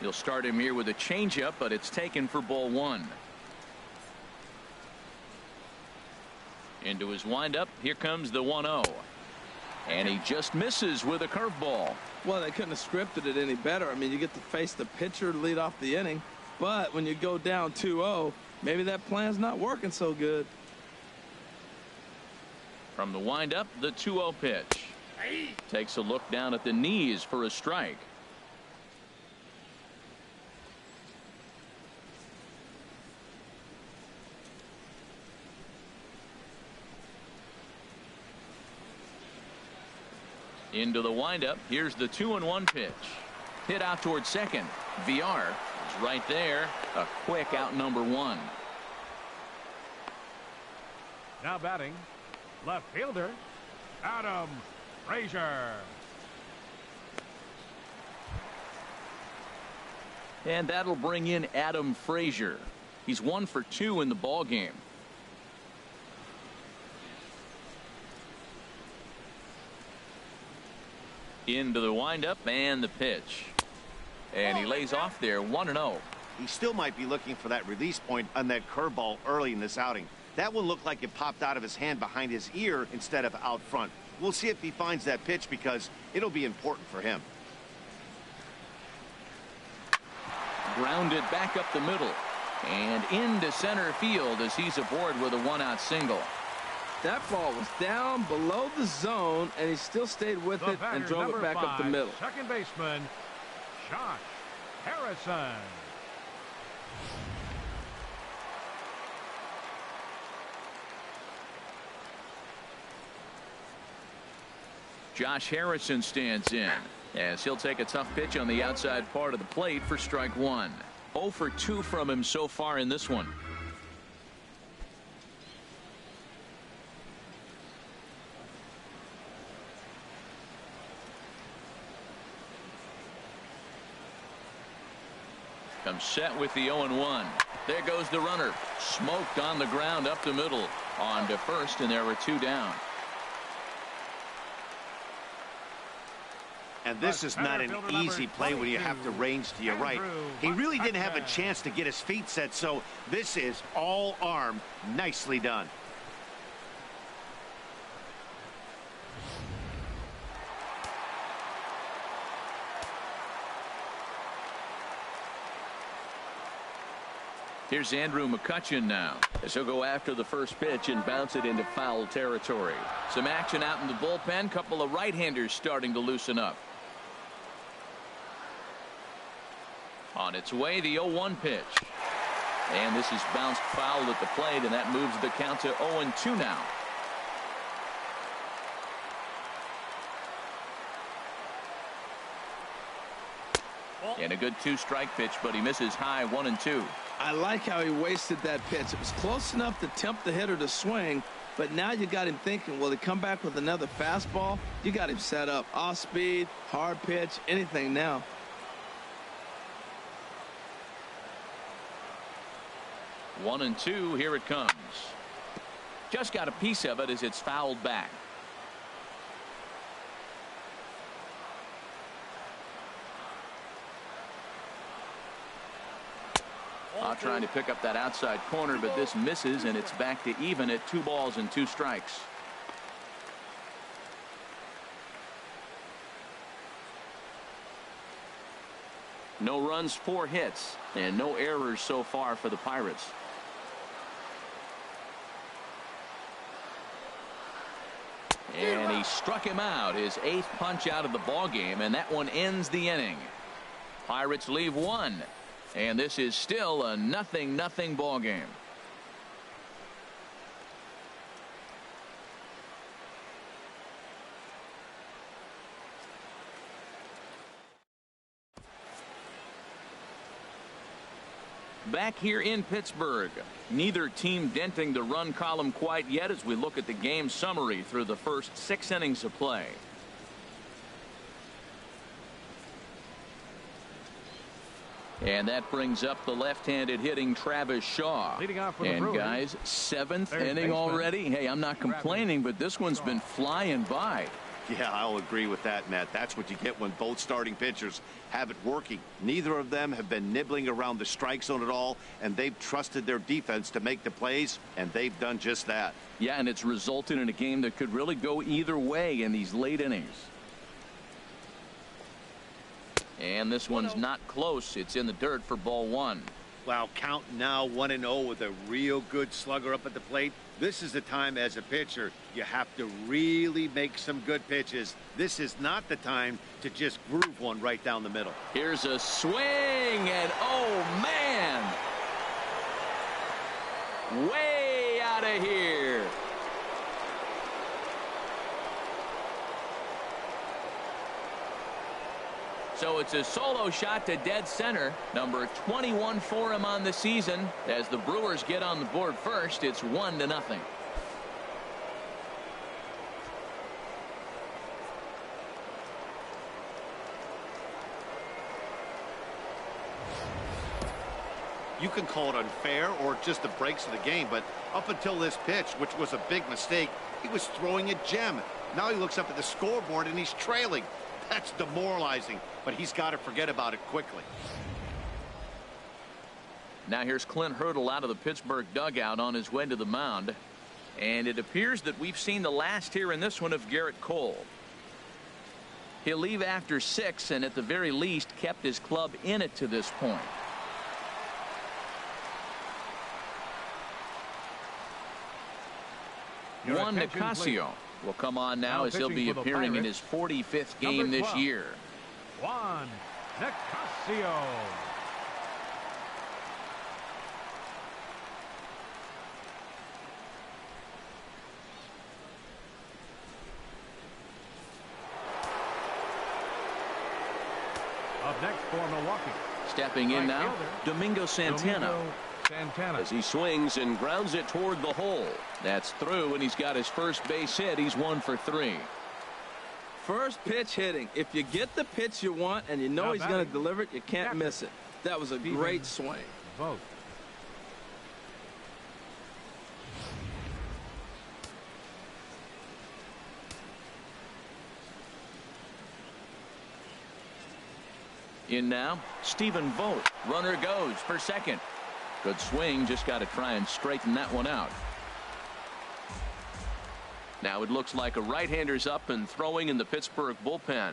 He'll start him here with a changeup, but it's taken for ball 1. Into his windup. Here comes the 1-0. And he just misses with a curveball. Well, they couldn't have scripted it any better. I mean, you get to face the pitcher to lead off the inning. But when you go down 2-0, maybe that plan's not working so good. From the windup, the 2-0 pitch. Takes a look down at the knees for a strike. Into the windup. Here's the 2-1 pitch. Hit out towards second. VR is right there. A quick out number 1. Now batting, left fielder, Adam Frazier. And that'll bring in Adam Frazier. He's 1 for 2 in the ball game. Into the windup and the pitch. And he lays off there 1-0. He still might be looking for that release point on that curveball early in this outing. That one looked like it popped out of his hand behind his ear instead of out front. We'll see if he finds that pitch because it'll be important for him. Grounded back up the middle and into center field as he's aboard with a 1-out single. That ball was down below the zone, and he still stayed with it and drove it back up the middle. Second baseman, Josh Harrison. Josh Harrison stands in as he'll take a tough pitch on the outside part of the plate for strike 1. 0 for 2 from him so far in this one. Comes set with the 0-1. There goes the runner. Smoked on the ground up the middle. On to first, and there were 2 down. And this is not an easy play when you have to range to your right. He really didn't have a chance to get his feet set, so this is all arm. Nicely done. Here's Andrew McCutchen now, as he'll go after the first pitch and bounce it into foul territory. Some action out in the bullpen. Couple of right-handers starting to loosen up. On its way, the 0-1 pitch. And this is bounced foul at the plate, and that moves the count to 0-2 now. And a good 2-strike pitch, but he misses high. 1-2. I like how he wasted that pitch. It was close enough to tempt the hitter to swing, but now you got him thinking, will he come back with another fastball? You got him set up. Off speed, hard pitch, anything now. One and two. Here it comes. Just got a piece of it as it's fouled back. Trying to pick up that outside corner, but this misses, and it's back to even at 2 balls and 2 strikes. No runs, 4 hits, and no errors so far for the Pirates. And he struck him out, his 8th punch out of the ball game, and that one ends the inning. Pirates leave 1. And this is still a 0-0 ball game. Back here in Pittsburgh, neither team denting the run column quite yet as we look at the game summary through the first 6 innings of play. And that brings up the left-handed hitting Travis Shaw. Leading off for the and Brewers, guys, 7th inning baseman, already. Hey, I'm not complaining, but this one's been flying by. Yeah, I'll agree with that, Matt. That's what you get when both starting pitchers have it working. Neither of them have been nibbling around the strike zone at all, and they've trusted their defense to make the plays, and they've done just that. Yeah, and it's resulted in a game that could really go either way in these late innings. And this one's not close. It's in the dirt for ball 1. Wow, count now 1-0 with a real good slugger up at the plate. This is the time as a pitcher you have to really make some good pitches. This is not the time to just groove one right down the middle. Here's a swing, and oh man, way out of here. So it's a solo shot to dead center, number 21 for him on the season. As the Brewers get on the board first, it's 1-0. You can call it unfair or just the breaks of the game, but up until this pitch, which was a big mistake, he was throwing a gem. Now he looks up at the scoreboard and he's trailing. That's demoralizing, but he's got to forget about it quickly. Now here's Clint Hurdle out of the Pittsburgh dugout on his way to the mound. And it appears that we've seen the last here in this one of Garrett Cole. He'll leave after 6 and at the very least kept his club in it to this point. Juan Nicasio will come on now as he'll be appearing in his 45th game this year. Juan Nicasio. Up next for Milwaukee. Stepping in now, Domingo Santana. As he swings and grounds it toward the hole. That's through, and he's got his first base hit. He's 1 for 3. First pitch hitting. If you get the pitch you want and you know he's going to deliver it, you can't miss it. That was a great swing. Vote. In now, Stephen Vogt. Runner goes for second. Good swing, just got to try and straighten that one out. Now it looks like a right-hander's up and throwing in the Pittsburgh bullpen.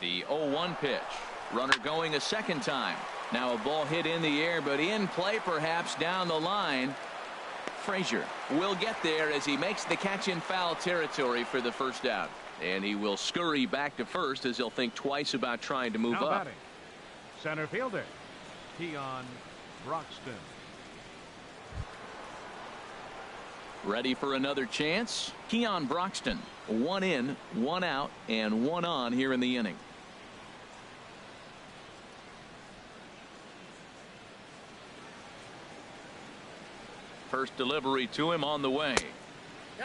The 0-1 pitch. Runner going a second time. Now a ball hit in the air, but in play perhaps down the line. Frazier will get there as he makes the catch in foul territory for the first out. And he will scurry back to first as he'll think twice about trying to move now up. Batting. Center fielder Keon Broxton. Ready for another chance. Keon Broxton. 1 in, 1 out, and 1 on here in the inning. First delivery to him on the way.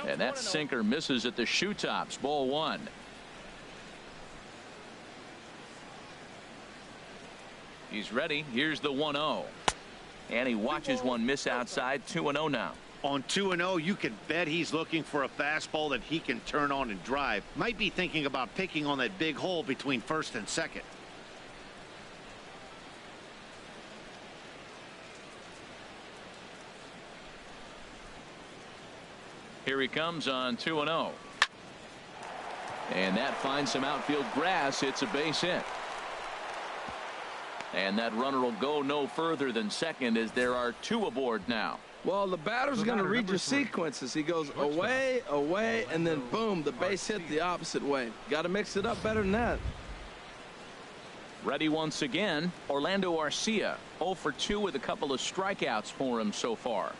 And that sinker misses at the shoe tops. Ball 1. He's ready. Here's the 1-0. And he watches one miss outside. 2-0 now. On 2-0, you can bet he's looking for a fastball that he can turn on and drive. Might be thinking about picking on that big hole between first and second. Here he comes on 2-0. And that finds some outfield grass. It's a base hit. And that runner will go no further than second as there are 2 aboard now. Well, the batter's going to read your sequences. He goes away, away, and then boom, the base hit the opposite way. Got to mix it up better than that. Ready once again. Orlando Arcia 0 for 2 with a couple of strikeouts for him so far.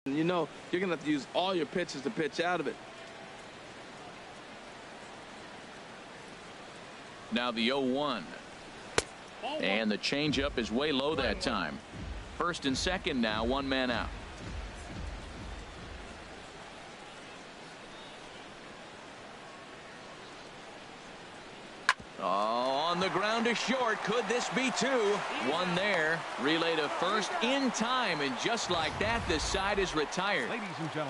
You know, you're going to have to use all your pitches to pitch out of it. Now the 0-1. And the changeup is way low that time. First and second now, 1 man out. On the ground to short. Could this be 2? 1 there. Relay to first in time, and just like that, the side is retired.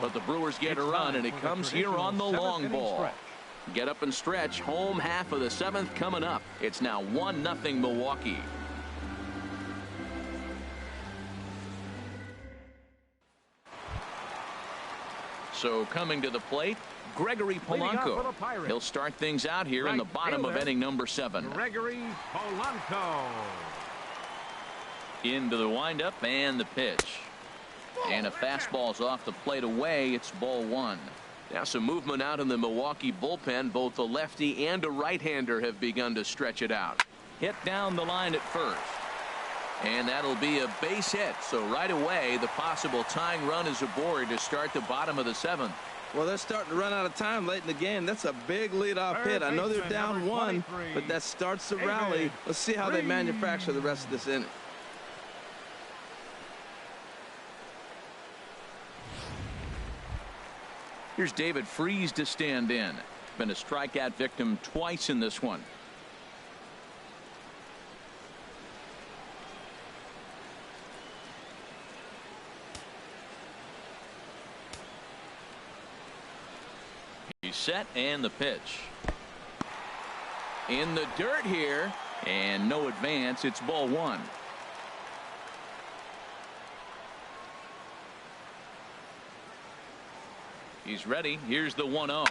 But the Brewers get a run, and it comes here on the long ball. Get up and stretch. Home half of the 7th coming up. It's now 1-0 Milwaukee. So coming to the plate, Gregory Polanco. He'll start things out here in the bottom of inning number 7. Gregory Polanco. Into the windup and the pitch. And a fastball's off the plate away. It's ball 1. Now some movement out in the Milwaukee bullpen. Both a lefty and a right-hander have begun to stretch it out. Hit down the line at first. And that'll be a base hit. So right away, the possible tying run is aboard to start the bottom of the 7th. Well, they're starting to run out of time late in the game. That's a big leadoff hit. I know they're down 1, but that starts the rally. Let's see how they manufacture the rest of this inning. Here's David Freese to stand in. Been a strikeout victim twice in this one. He's set, and the pitch. In the dirt here, and no advance. It's ball 1. He's ready. Here's the 1-0.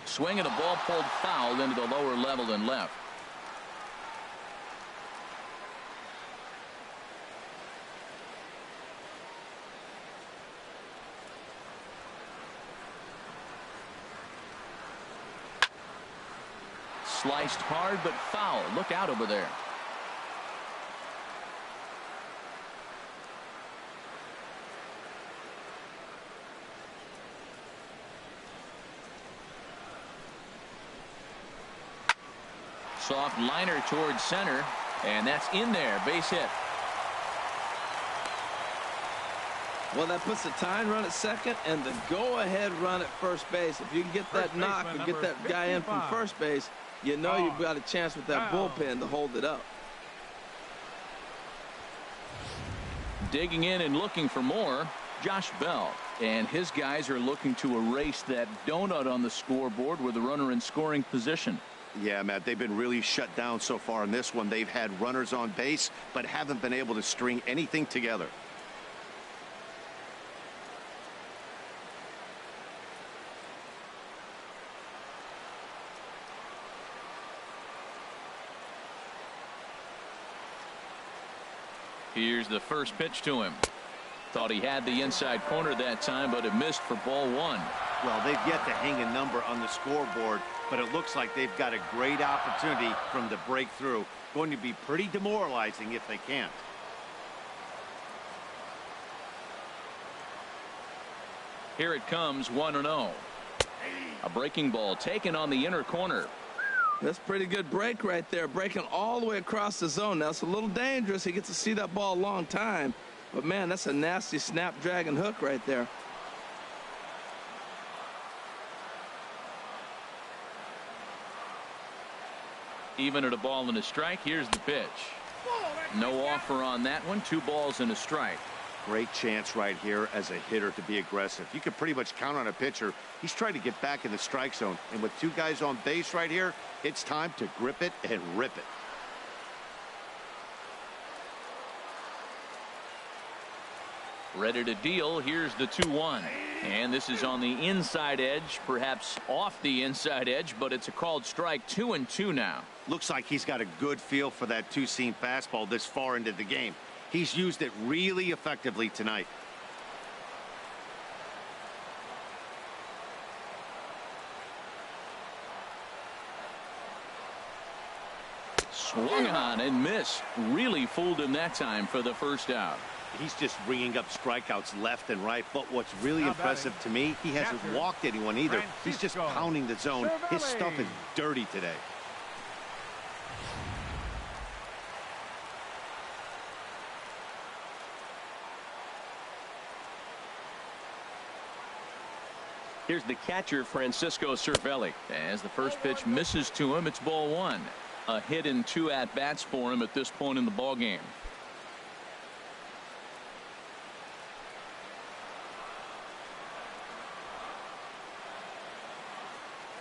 Swing and a ball pulled foul into the lower level and left. Sliced hard but foul. Look out over there. Soft liner towards center. And that's in there. Base hit. Well, that puts the tying run at second and the go-ahead run at first base. If you can get that knock and get that guy in from first base, you know you've got a chance with that bullpen to hold it up. Digging in and looking for more, Josh Bell. And his guys are looking to erase that donut on the scoreboard with a runner in scoring position. Yeah, Matt, they've been really shut down so far in this one. They've had runners on base, but haven't been able to string anything together. Here's the first pitch to him. Thought he had the inside corner that time, but it missed for ball one. Well, they've yet to hang a number on the scoreboard, but it looks like they've got a great opportunity from the breakthrough. Going to be pretty demoralizing if they can't. Here it comes, 1-0. A breaking ball taken on the inner corner. That's a pretty good break right there, breaking all the way across the zone. Now, it's a little dangerous. He gets to see that ball a long time. But, man, that's a nasty snapdragon hook right there. Even at a ball and a strike, here's the pitch. No offer on that one. 2 balls and a strike. Great chance right here as a hitter to be aggressive. You can pretty much count on a pitcher. He's trying to get back in the strike zone. And with 2 guys on base right here, it's time to grip it and rip it. Ready to deal. Here's the 2-1. And this is on the inside edge, perhaps off the inside edge, but it's a called strike. 2-2 now. Looks like he's got a good feel for that two-seam fastball this far into the game. He's used it really effectively tonight. Swung on and missed. Really fooled him that time for the first out. He's just ringing up strikeouts left and right. But what's really impressive to me, he hasn't walked anyone either. He's just pounding the zone. His stuff is dirty today. Here's the catcher, Francisco Cervelli. As the first pitch misses to him, it's ball 1. A hit in 2 at-bats for him at this point in the ballgame.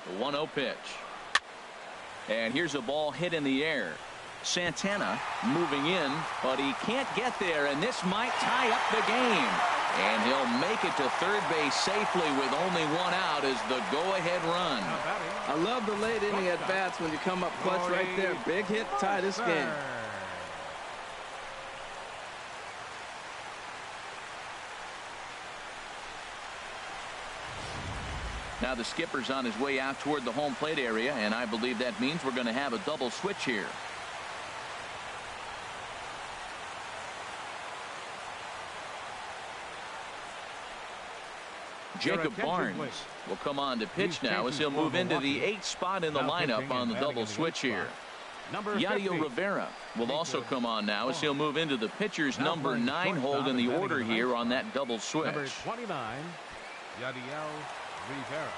The 1-0 pitch. And here's a ball hit in the air. Santana moving in, but he can't get there, and this might tie up the game. And he'll make it to third base safely with only 1 out as the go-ahead run. I love the late inning at-bats when you come up clutch right there. Big hit, tie this game. Now the skipper's on his way out toward the home plate area, and I believe that means we're going to have a double switch here. Jacob Barnes will come on to pitch now as he'll move into the 8th spot in the lineup on the double switch here. Yadiel Rivera will also come on now as he'll move into the pitcher's number 9 hold in the order here on that double switch. Number 29, Yadiel Rivera.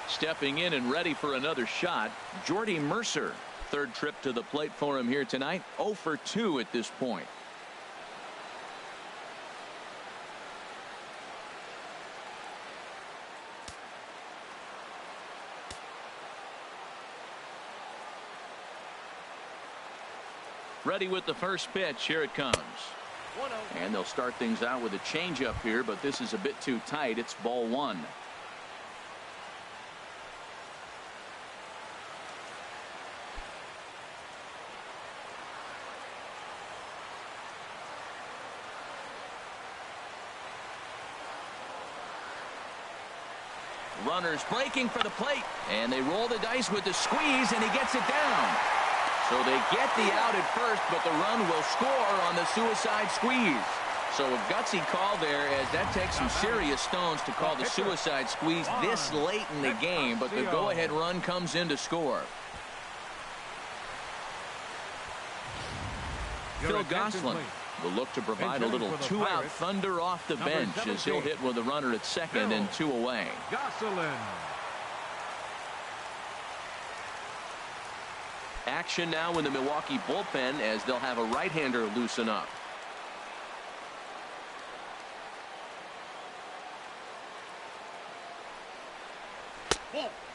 Stepping in and ready for another shot, Jordy Mercer. Third trip to the plate for him here tonight. 0 for 2 at this point. Ready with the first pitch. Here it comes. And they'll start things out with a changeup here, but this is a bit too tight. It's ball 1. Runners breaking for the plate, and they roll the dice with the squeeze, and he gets it down. So they get the out at first, but the run will score on the suicide squeeze. So a gutsy call there, as that takes some serious stones to call the suicide squeeze this late in the game, but the go-ahead run comes in to score. Phil Gosselin will look to provide a little two-out thunder off the bench as he'll hit with a runner at second and 2 away. Gosselin. Action now in the Milwaukee bullpen as they'll have a right-hander loosen up.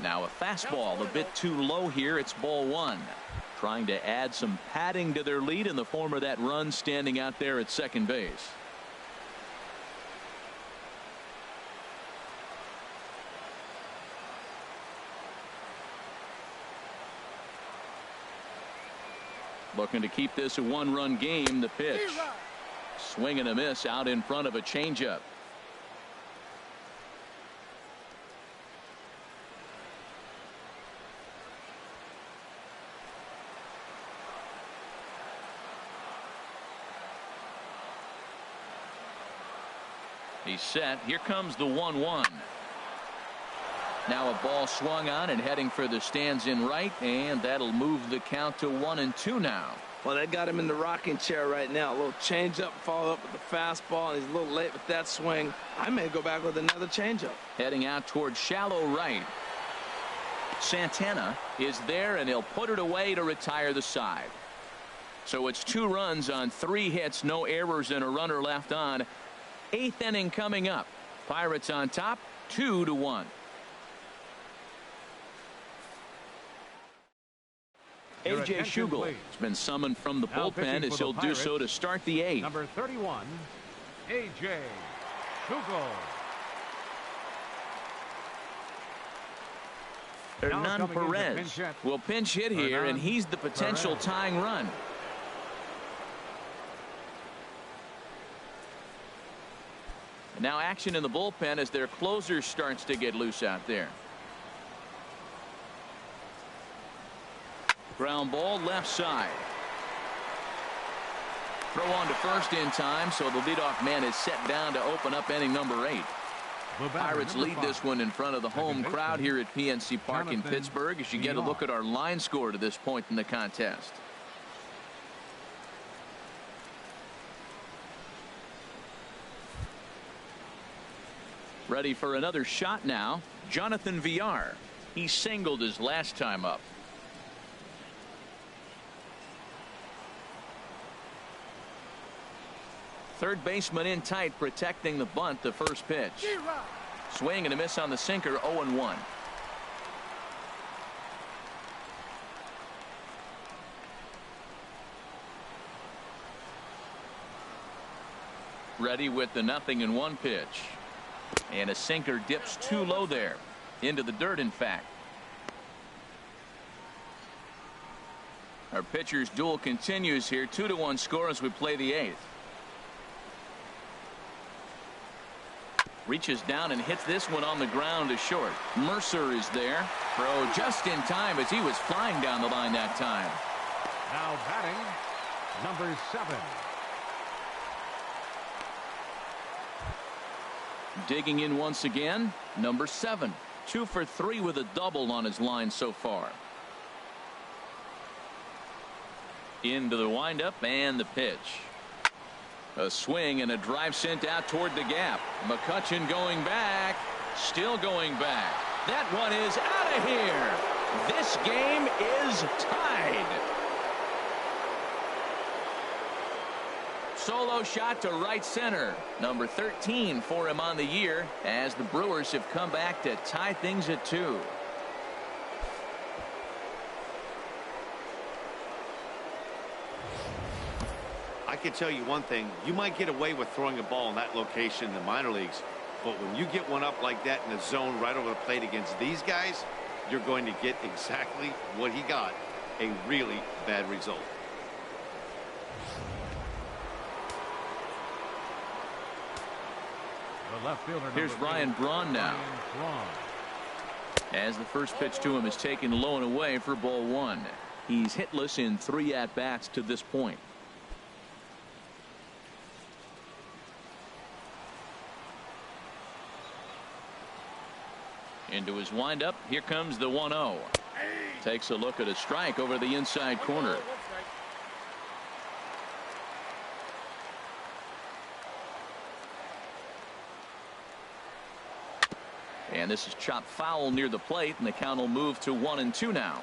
Now a fastball a bit too low here. It's ball 1. Trying to add some padding to their lead in the form of that run standing out there at second base. Looking to keep this a 1-run game. The pitch. Swing and a miss out in front of a changeup. He's set. Here comes the 1-1. Now a ball swung on and heading for the stands in right, and that'll move the count to 1-2 now. Well, they got him in the rocking chair right now. A little changeup, follow up with the fastball, and he's a little late with that swing. I may go back with another changeup. Heading out toward shallow right. Santana is there, and he'll put it away to retire the side. So it's 2 runs on 3 hits, no errors, and a runner left on. 8th inning coming up. Pirates on top, 2-1. A.J. Schugel has been summoned from the bullpen as he'll do so to start the 8th. Number 31, A.J. Schugel. Hernan Perez will pinch hit here, and he's the potential tying run. Now action in the bullpen as their closer starts to get loose out there. Ground ball left side. Throw on to first in time, so the leadoff man is set down to open up inning number 8. Pirates lead this one in front of the home crowd here at PNC Park in Pittsburgh as you get a look at our line score to this point in the contest. Ready for another shot now. Jonathan Villar. He singled his last time up. Third baseman in tight, protecting the bunt. The first pitch. Swing and a miss on the sinker. 0-1. Ready with the 0-1 pitch. And a sinker dips too low there. Into the dirt, in fact. Our pitcher's duel continues here. 2-1 score as we play the 8th. Reaches down and hits this one on the ground to short. Mercer is there. Throw just in time as he was flying down the line that time. Now batting, number 7. Digging in once again, number 7. 2 for 3 with a double on his line so far. Into the windup and the pitch. A swing and a drive sent out toward the gap. McCutchen going back. Still going back. That one is out of here. This game is tied. Solo shot to right center. Number 13 for him on the year as the Brewers have come back to tie things at 2. I can tell you one thing. You might get away with throwing a ball in that location in the minor leagues, but when you get one up like that in the zone right over the plate against these guys, you're going to get exactly what he got, a really bad result. The left fielder, here's Ryan Braun now. As the first pitch to him is taken low and away for ball 1. He's hitless in 3 at-bats to this point. Into his windup. Here comes the 1-0. Takes a look at a strike over the inside corner. And this is chopped foul near the plate, and the count will move to 1-2 now.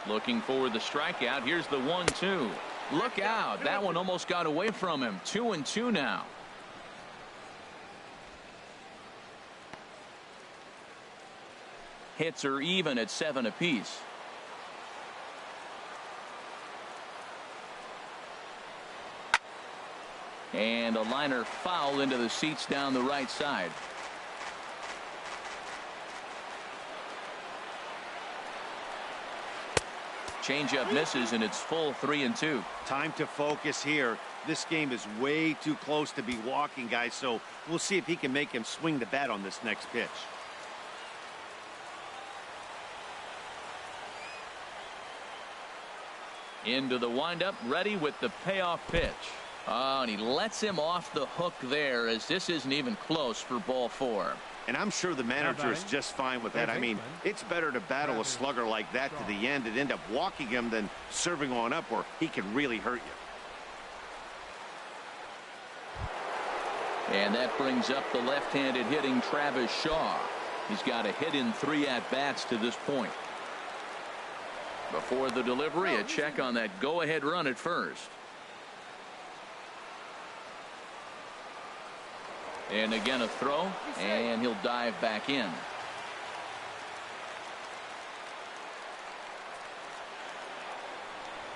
Looking for the strikeout. Here's the 1-2. Look out. That one almost got away from him. 2-2 now. Hits are even at 7 apiece. And a liner foul into the seats down the right side. Changeup misses, and it's full 3-2. Time to focus here. This game is way too close to be walking, guys, so we'll see if he can make him swing the bat on this next pitch. Into the windup, ready with the payoff pitch. Oh, and he lets him off the hook there, as this isn't even close for ball 4. And I'm sure the manager is just fine with that. I mean, it's better to battle a slugger like that to the end and end up walking him than serving on up where he can really hurt you. And that brings up the left-handed hitting Travis Shaw. He's got a hit in 3 at-bats to this point. Before the delivery, a check on that go-ahead run at first. And again a throw, and he'll dive back in.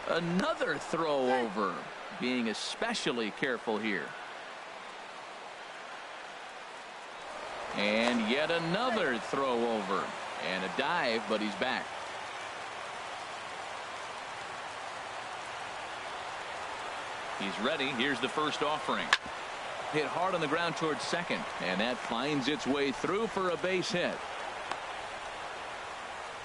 Another throw over, being especially careful here. And yet another throw over, and a dive, but he's back. He's ready. Here's the first offering. Hit hard on the ground towards second, and that finds its way through for a base hit.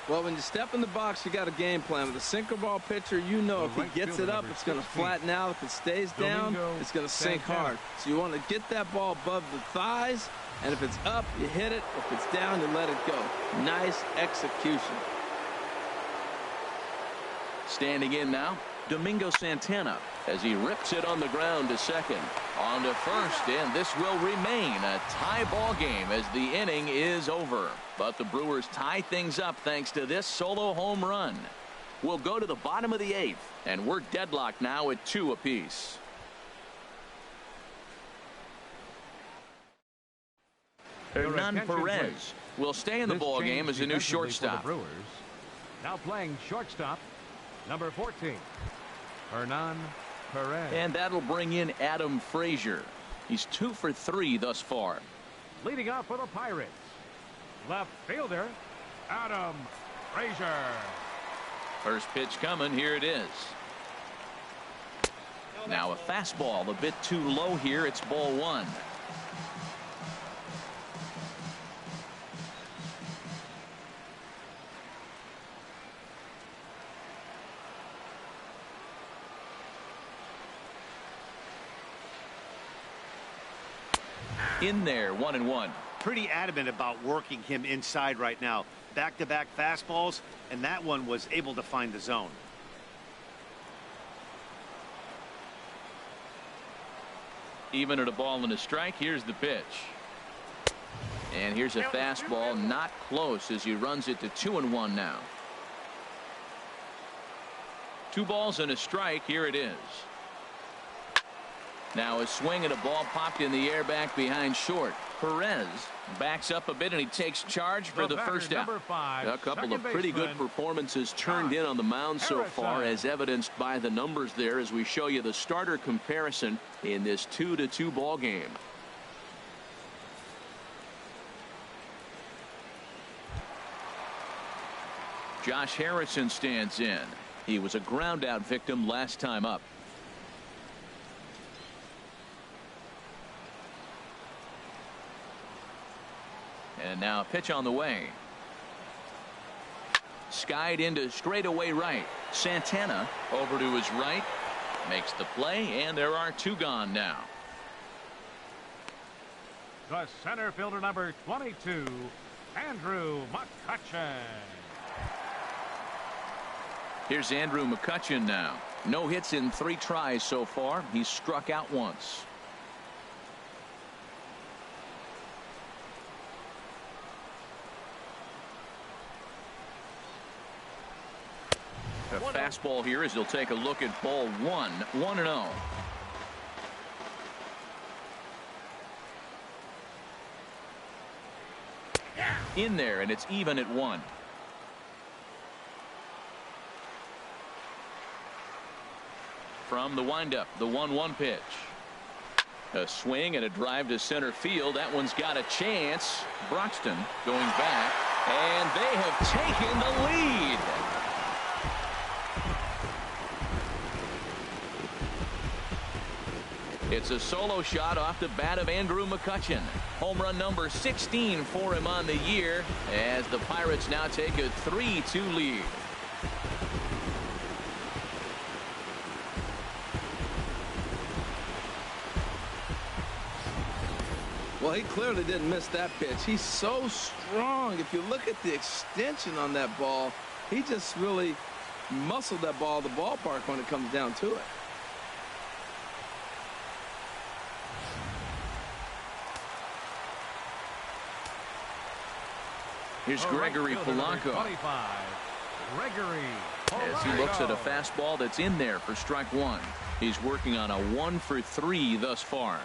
Well, when you step in the box, you got a game plan. With a sinker ball pitcher, you know if he gets it up, it's going to flatten out. If it stays down, it's going to sink hard. So you want to get that ball above the thighs, and if it's up, you hit it. If it's down, you let it go. Nice execution. Standing in now, Domingo Santana, as he rips it on the ground to second. On to first, and this will remain a tie ball game as the inning is over. But the Brewers tie things up thanks to this solo home run. We'll go to the bottom of the 8th, and we're deadlocked now at 2 apiece. Hernan Perez will stay in the ball game as a new shortstop. Brewers. Now playing shortstop, number 14, Hernan Perez. And that'll bring in Adam Frazier. He's 2 for 3 thus far. Leading off for the Pirates, left fielder Adam Frazier. First pitch coming. Here it is. Now a fastball a bit too low here. It's ball 1. In there, 1-1. Pretty adamant about working him inside right now. Back-to-back fastballs, and that one was able to find the zone. Even at a ball and a strike. Here's the pitch. And here's a fastball, not close, as he runs it to 2-1 now. 2 balls and a strike. Here it is. Now a swing and a ball popped in the air back behind short. Perez backs up a bit, and he takes charge for the first out. A couple of pretty good performances turned in on the mound so far, as evidenced by the numbers there, as we show you the starter comparison in this 2-2 ball game. Josh Harrison stands in. He was a ground out victim last time up. And now a pitch on the way. Skied into straightaway right. Santana over to his right. Makes the play, and there are 2 gone now. The center fielder, number 22, Andrew McCutchen. Here's Andrew McCutchen now. No hits in 3 tries so far. He's struck out once. A fastball here as he'll take a look at ball one. 1-0. In there, and it's even at 1. From the windup, the 1-1 pitch. A swing and a drive to center field. That one's got a chance. Broxton going back, and they have taken the lead. It's a solo shot off the bat of Andrew McCutchen. Home run number 16 for him on the year as the Pirates now take a 3-2 lead. Well, he clearly didn't miss that pitch. He's so strong. If you look at the extension on that ball, he just really muscled that ball to the ballpark when it comes down to it. Here's Gregory Polanco. As he looks at a fastball that's in there for strike 1. He's working on a 1-for-3 thus far.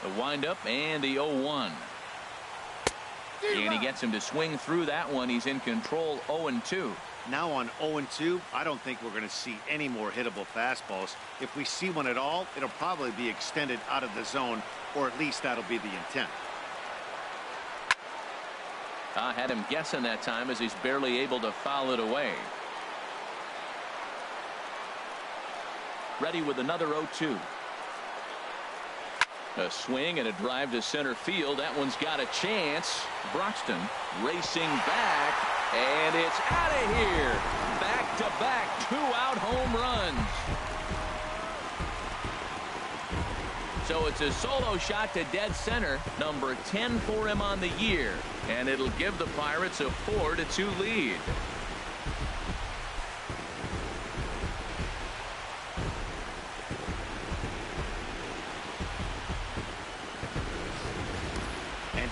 The windup and the 0-1. And he gets him to swing through that one. He's in control. 0-2. Now on 0-2, I don't think we're going to see any more hittable fastballs. If we see one at all, it'll probably be extended out of the zone, or at least that'll be the intent. I had him guessing that time as he's barely able to foul it away. Ready with another 0-2. A swing and a drive to center field. That one's got a chance. Broxton racing back, and it's out of here. Back-to-back 2-out home runs. So it's a solo shot to dead center, number 10 for him on the year, and it'll give the Pirates a 4-2 lead.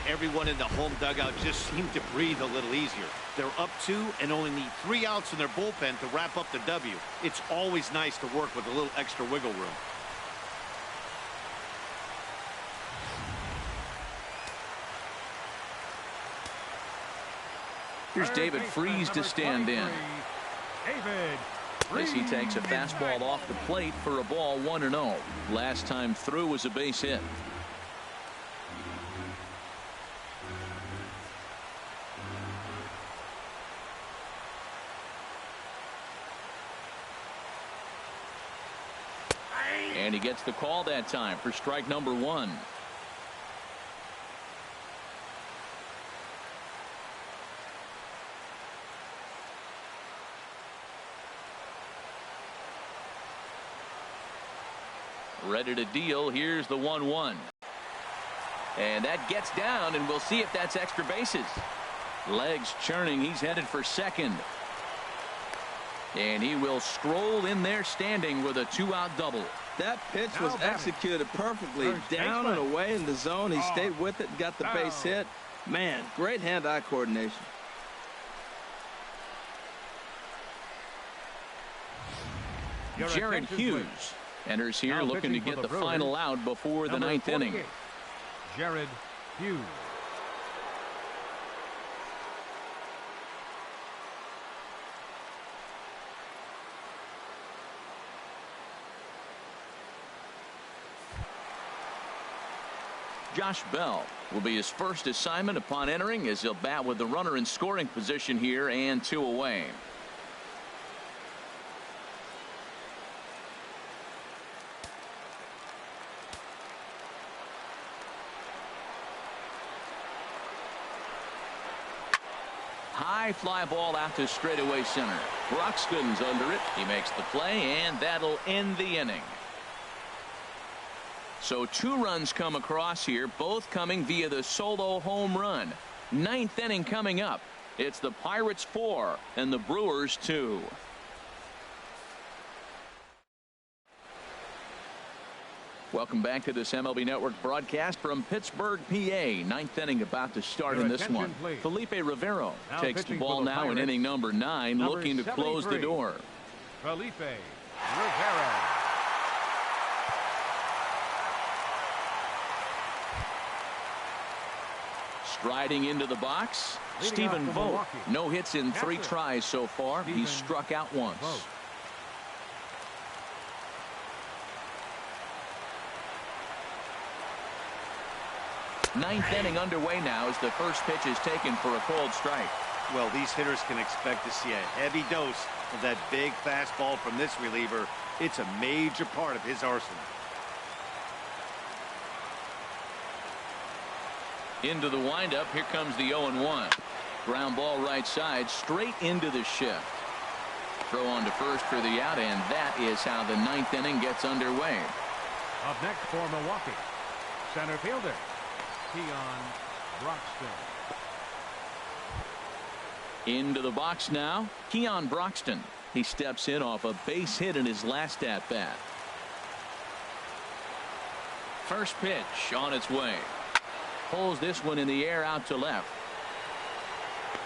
Everyone in the home dugout just seemed to breathe a little easier. They're up 2 and only need 3 outs in their bullpen to wrap up the W. It's always nice to work with a little extra wiggle room. Here's David Freese to stand in. As he takes a fastball off the plate for a ball. 1-0. Last time through was a base hit. And he gets the call that time for strike number 1. Ready to deal. Here's the 1-1. And that gets down, and we'll see if that's extra bases. Legs churning. He's headed for second. And he will stroll in there standing with a 2-out double. That pitch was executed perfectly. Down and away in the zone. He stayed with it and got the base hit. Man, great hand-eye coordination. Jared Hughes enters here looking to get the final out before the 9th inning. Jared Hughes. Josh Bell will be his first assignment upon entering as he'll bat with the runner in scoring position here and 2 away. High fly ball out to straightaway center. Broxton's under it. He makes the play, and that'll end the inning. So 2 runs come across here, both coming via the solo home run. 9th inning coming up. It's the Pirates 4 and the Brewers 2. Welcome back to this MLB Network broadcast from Pittsburgh, PA. Ninth inning about to start in this one. Please. Felipe Rivero takes the ball now Pirates, in inning number 9, looking to close the door. Felipe Rivero. Striding into the box, Stephen Vogt. No hits in 3 tries so far. He's struck out once. Vogt. Ninth inning underway now as the first pitch is taken for a called strike. Well, these hitters can expect to see a heavy dose of that big fastball from this reliever. It's a major part of his arsenal. Into the windup. Here comes the 0-1. Ground ball right side, straight into the shift. Throw on to first for the out, and that is how the ninth inning gets underway. Up next for Milwaukee, center fielder Keon Broxton. Into the box now, Keon Broxton. He steps in off a base hit in his last at bat. First pitch on its way. Pulls this one in the air out to left.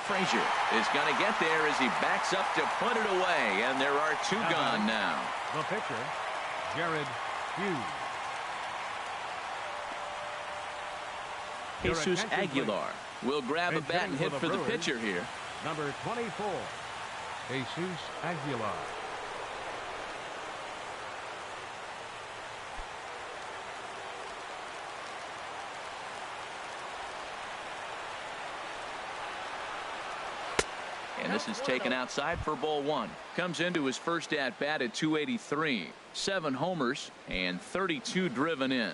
Frazier is going to get there as he backs up to put it away, and there are 2 gone now. The pitcher, Jared Hughes. Jesus Aguilar will grab a bat and hit for the pitcher here. Number 24, Jesus Aguilar. And this is taken outside for ball 1. Comes into his first at bat at 283. 7 homers and 32 driven in.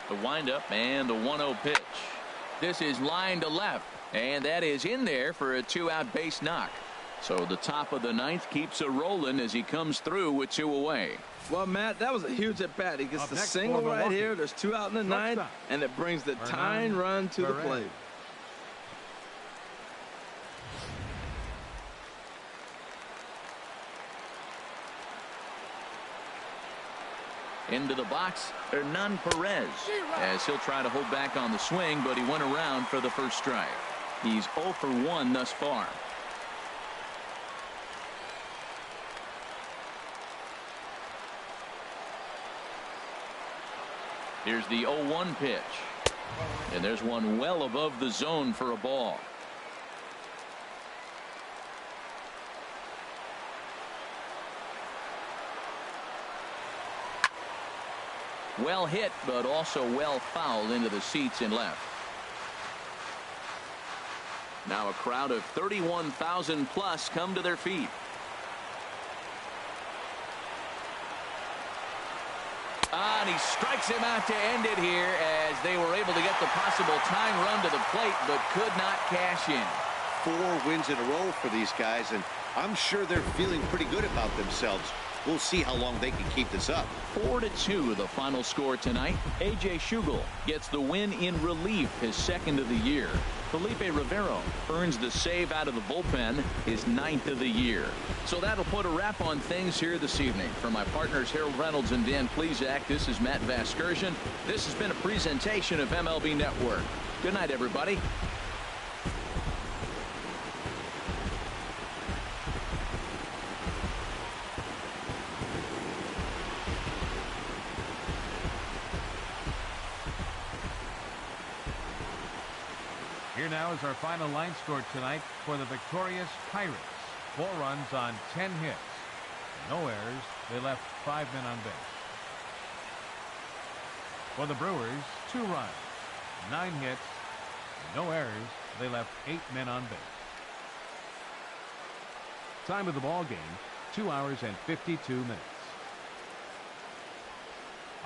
The windup and the 1-0 pitch. This is line to left, and that is in there for a 2-out base knock. So the top of the ninth keeps it rolling as he comes through with 2 away. Well, Matt, that was a huge at bat. He gets the single right here. There's 2 out in the ninth, and it brings the tying run to the plate. Into the box, Hernan Perez, as he'll try to hold back on the swing, but he went around for the first strike. He's 0 for 1 thus far. Here's the 0-1 pitch. And there's one well above the zone for a ball. Well hit, but also well fouled into the seats in left. Now a crowd of 31,000 plus come to their feet. And he strikes him out to end it here as they were able to get the possible tying run to the plate, but could not cash in. 4 wins in a row for these guys, and I'm sure they're feeling pretty good about themselves. We'll see how long they can keep this up. 4-2 the final score tonight. A.J. Schugel gets the win in relief, his 2nd of the year. Felipe Rivero earns the save out of the bullpen, his 9th of the year. So that'll put a wrap on things here this evening. For my partners Harold Reynolds and Dan Plesac, this is Matt Vasgersian. This has been a presentation of MLB Network. Good night, everybody. Here now is our final line score tonight for the victorious Pirates. 4 runs on 10 hits. No errors. They left 5 men on base. For the Brewers, 2 runs, 9 hits, no errors. They left 8 men on base. Time of the ball game, 2 hours and 52 minutes.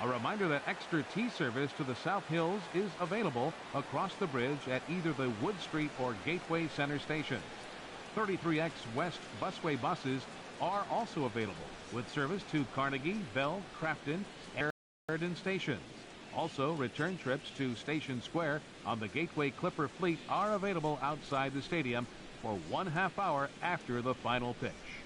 A reminder that extra T service to the South Hills is available across the bridge at either the Wood Street or Gateway Center stations. 33X West busway buses are also available with service to Carnegie, Bell, Crafton, and Sheridan stations. Also, return trips to Station Square on the Gateway Clipper fleet are available outside the stadium for 1/2 hour after the final pitch.